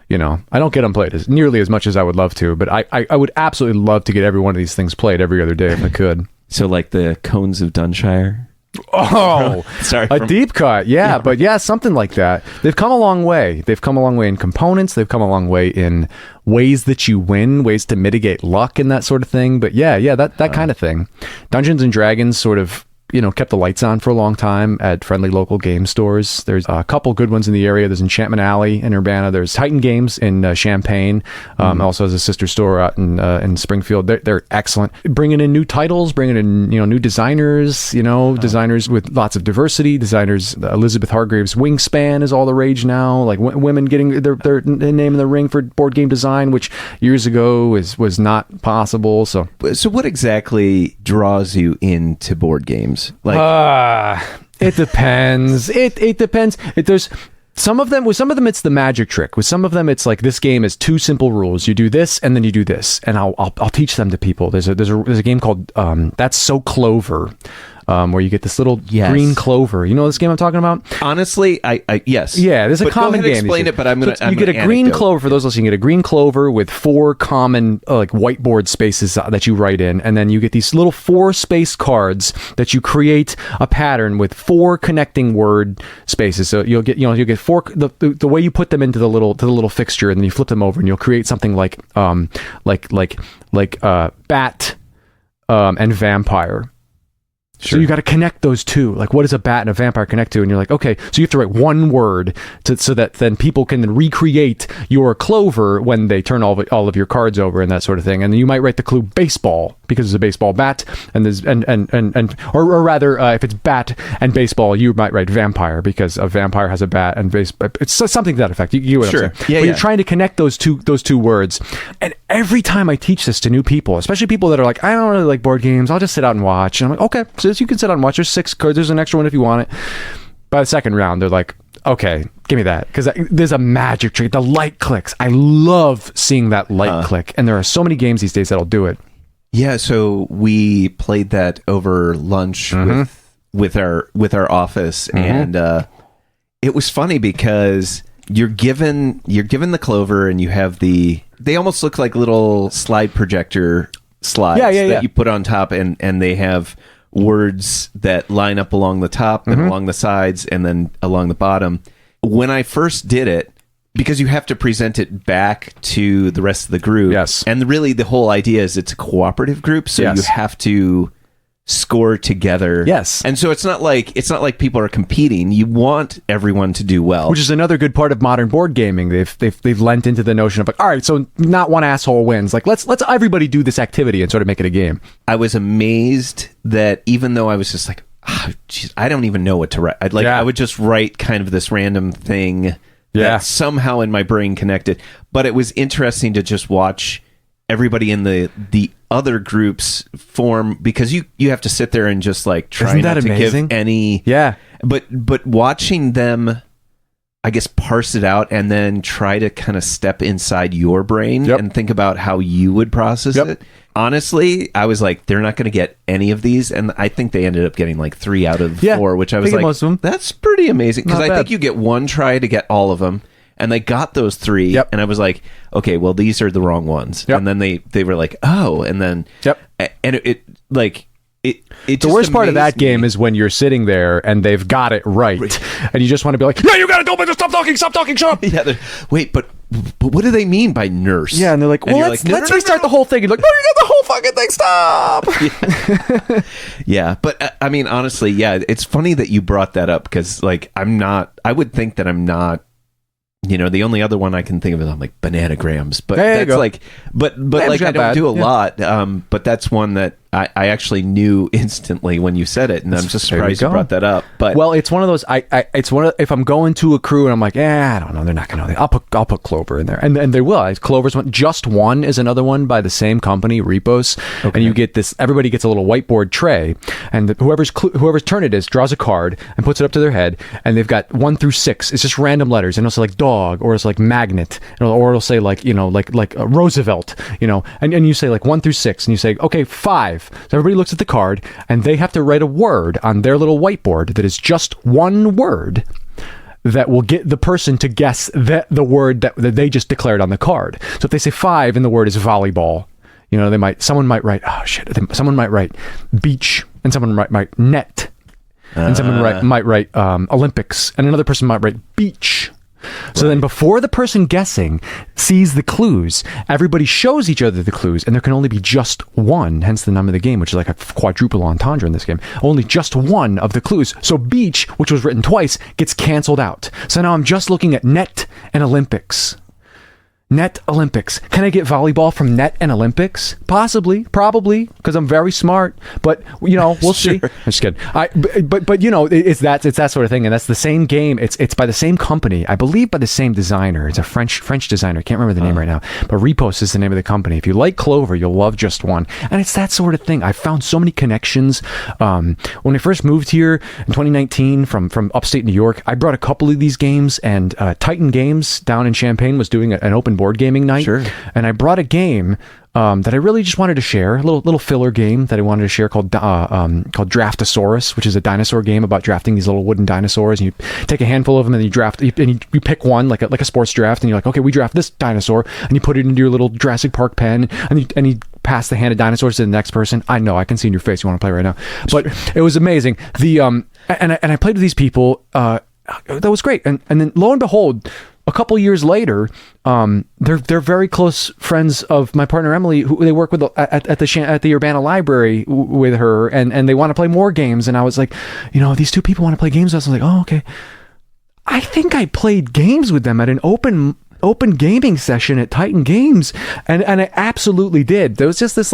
you know, I don't get them played as nearly as much as I would love to, but I would absolutely love to get every one of these things played every other day if I could. So like the Cones of Dunshire? Oh, sorry. A deep cut. Yeah, but yeah, something like that. They've come a long way. They've come a long way in components. They've come a long way in ways that you win, ways to mitigate luck and that sort of thing. But yeah, that kind of thing. Dungeons and Dragons sort of, you know, kept the lights on for a long time at friendly local game stores. There's a couple good ones in the area. There's Enchantment Alley in Urbana. There's Titan Games in Champaign. Also has a sister store out in Springfield. They're excellent. Bringing in new titles, bringing in, you know, new designers, you know, designers with lots of diversity. Designers, Elizabeth Hargrave's Wingspan is all the rage now. Like women getting their name in the ring for board game design, which years ago was not possible. So what exactly draws you into board games? Like, it depends. It depends. There's some of them. With some of them, it's the magic trick. With some of them, it's like, this game is 2 simple rules. You do this, and then you do this, and I'll teach them to people. There's a game called That's So Clover. where you get this little Yes. green clover. You know this game I'm talking about? Honestly, I yes. Yeah, there's a But common go ahead, game. explain it, but I'm going to... You get a green clover, for those listening, you get a green clover with 4 common like whiteboard spaces that you write in, and then you get these little 4 space cards that you create a pattern with 4 connecting word spaces. So you'll get 4, the way you put them into the little fixture, and then you flip them over and you'll create something like bat and vampire. Sure. So you got to connect those two. Like, what does a bat and a vampire connect to? And you're like, okay, so you have to write one word so that then people can then recreate your clover when they turn all of your cards over and that sort of thing. And then you might write the clue baseball because it's a baseball bat, and there's or rather, if it's bat and baseball, you might write vampire because a vampire has a bat and baseball. It's something to that effect. You get what Sure. I'm saying? Yeah, but you're trying to connect those two words. And every time I teach this to new people, especially people that are like, I don't really like board games, I'll just sit out and watch. And I'm like, okay, so you can sit out and watch. There's 6 cards. There's an extra one if you want it. By the second round, they're like, okay, give me that. Because there's a magic trick. The light clicks. I love seeing that light click. And there are so many games these days that'll do it. Yeah, so we played that over lunch with our office, and it was funny because you're given the clover, and you have they almost look like little slide projector slides that you put on top, and they have words that line up along the top and along the sides and then along the bottom. When I first did it, because you have to present it back to the rest of the group. Yes. And really the whole idea is it's a cooperative group, so you have to score together. Yes. And so it's not like people are competing. You want everyone to do well. Which is another good part of modern board gaming. They've lent into the notion of like, all right, so not one asshole wins. Like let's everybody do this activity and sort of make it a game. I was amazed that even though I was just like, geez, I don't even know what to write. I would just write kind of this random thing that somehow in my brain connected. But it was interesting to just watch everybody in the other groups form, because you have to sit there and just like try not to give any. Yeah. But watching them, I guess, parse it out and then try to kind of step inside your brain and think about how you would process it. Honestly, I was like, they're not going to get any of these, and I think they ended up getting like 3 out of 4, which I was like, most of them. That's pretty amazing, because I bad. think you get one try to get all of them, and they got those 3, and I was like, okay, well, these are the wrong ones, and then they were like, oh, and then and it the worst part of that game is when you're sitting there and they've got it right. And you just want to be like, yeah, you got it, don't stop talking, shut up. Yeah, wait, but what do they mean by nurse? Yeah, and they're like, well, let's restart the whole thing. You're like, no, you got the whole fucking thing, stop. Yeah, but I mean, honestly, it's funny that you brought that up, because like I would think that I'm not, the only other one I can think of is I'm like bananagrams, but that's like, but like I don't do a lot. But that's one that I actually knew instantly when you said it, and I'm just surprised you brought that up. But well, it's one of those. If I'm going to a crew and I'm like, I don't know, they're not gonna know. I'll put Clover in there, and they will. Clover's one. Just One is another one by the same company, Repos, and you get this. Everybody gets a little whiteboard tray, and whoever's turn it is draws a card and puts it up to their head, and they've got 1 through 6. It's just random letters, and it'll say like dog, or it's like magnet, or it'll say like like Roosevelt, and you say like 1 through 6, and you say okay 5. So everybody looks at the card, and they have to write a word on their little whiteboard that is just one word that will get the person to guess the word that they just declared on the card. So if they say 5 and the word is volleyball, someone might write, someone might write beach, and someone might write net, and someone might write Olympics, and another person might write beach. So then before the person guessing sees the clues, everybody shows each other the clues, and there can only be just one, hence the name of the game, which is like a quadruple entendre in this game. Only just one of the clues. So beach, which was written twice, gets canceled out. So now I'm just looking at net and Olympics. Net Olympics. Can I get volleyball from net and Olympics? Possibly, probably, because I'm very smart. But we'll see. I'm just kidding. But it's that sort of thing, and that's the same game. It's by the same company, I believe, by the same designer. It's a French designer. I can't remember the name right now. But Repos is the name of the company. If you like Clover, you'll love Just One, and it's that sort of thing. I found so many connections. When I first moved here in 2019 from upstate New York, I brought a couple of these games, and Titan Games down in Champaign was doing an open board gaming night. Sure. And I brought a game that I really just wanted to share, a little filler game that I wanted to share called Draftosaurus, which is a dinosaur game about drafting these little wooden dinosaurs. And you take a handful of them and you draft, and you pick one like a sports draft, and you're like, okay, we draft this dinosaur, and you put it into your little Jurassic Park pen, and you pass the handed dinosaurs to the next person. I know, I can see in your face you want to play right now, but it was amazing. And I played with these people. That was great, and then lo and behold, a couple years later, they're very close friends of my partner Emily, who they work with at the Urbana Library with her, and they want to play more games. And I was like, these two people want to play games with us. I was like, oh, okay. I think I played games with them at an open gaming session at Titan Games, and I absolutely did. There was just this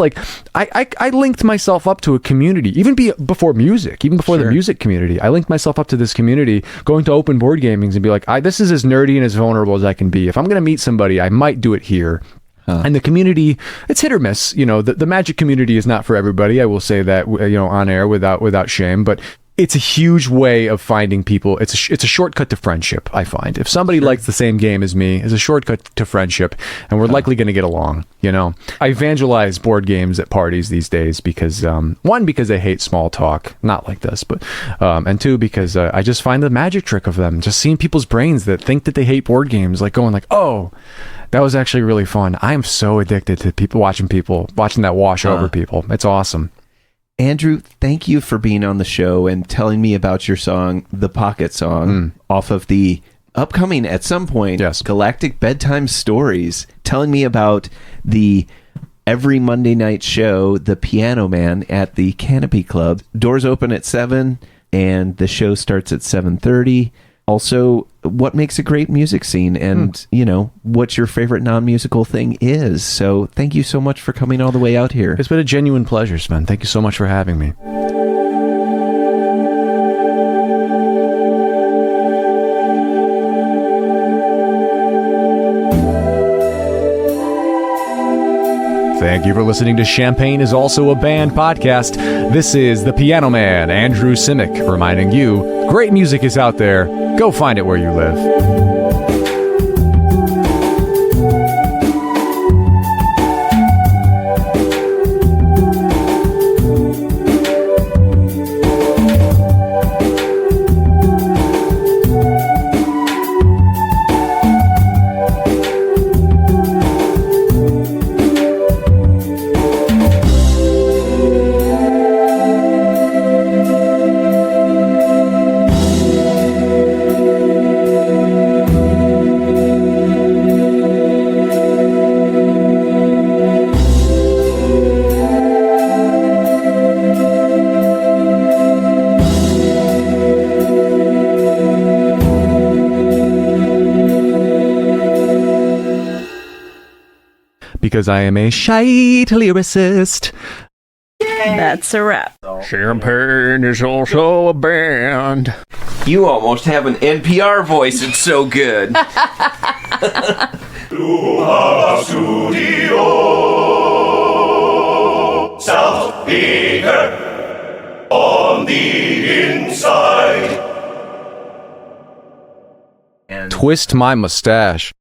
I linked myself up to a community, even before music, even before the music community. I linked myself up to this community, going to open board gamings and be like, this is as nerdy and as vulnerable as I can be. If I'm going to meet somebody, I might do it here. And the community, it's hit or miss. The Magic community is not for everybody. I will say that, on air without shame, but it's a huge way of finding people. It's a shortcut to friendship, I find. If somebody likes the same game as me, it's a shortcut to friendship, and we're likely going to get along, I evangelize board games at parties these days because, one, because I hate small talk, not like this, but, and two, because I just find the magic trick of them, just seeing people's brains that think that they hate board games, going like, oh, that was actually really fun. I am so addicted to watching that wash over people. It's awesome. Andrew, thank you for being on the show and telling me about your song, The Pocket Song, off of the upcoming, at some point, Galactic Bedtime Stories. Telling me about the every Monday night show, The Piano Man, at the Canopy Club. Doors open at 7, and the show starts at 7:30. Also, what makes a great music scene, and, what your favorite non-musical thing is. So thank you so much for coming all the way out here. It's been a genuine pleasure, Sven. Thank you so much for having me. Thank you for listening to Champagne is Also a Band podcast. This is the Piano Man, Andrew Simek, reminding you, great music is out there. Go find it where you live. Because I am a shite lyricist. That's a wrap. Champagne is also a band. You almost have an NPR voice. It's so good. Studio sounds bigger on the inside. Twist my mustache.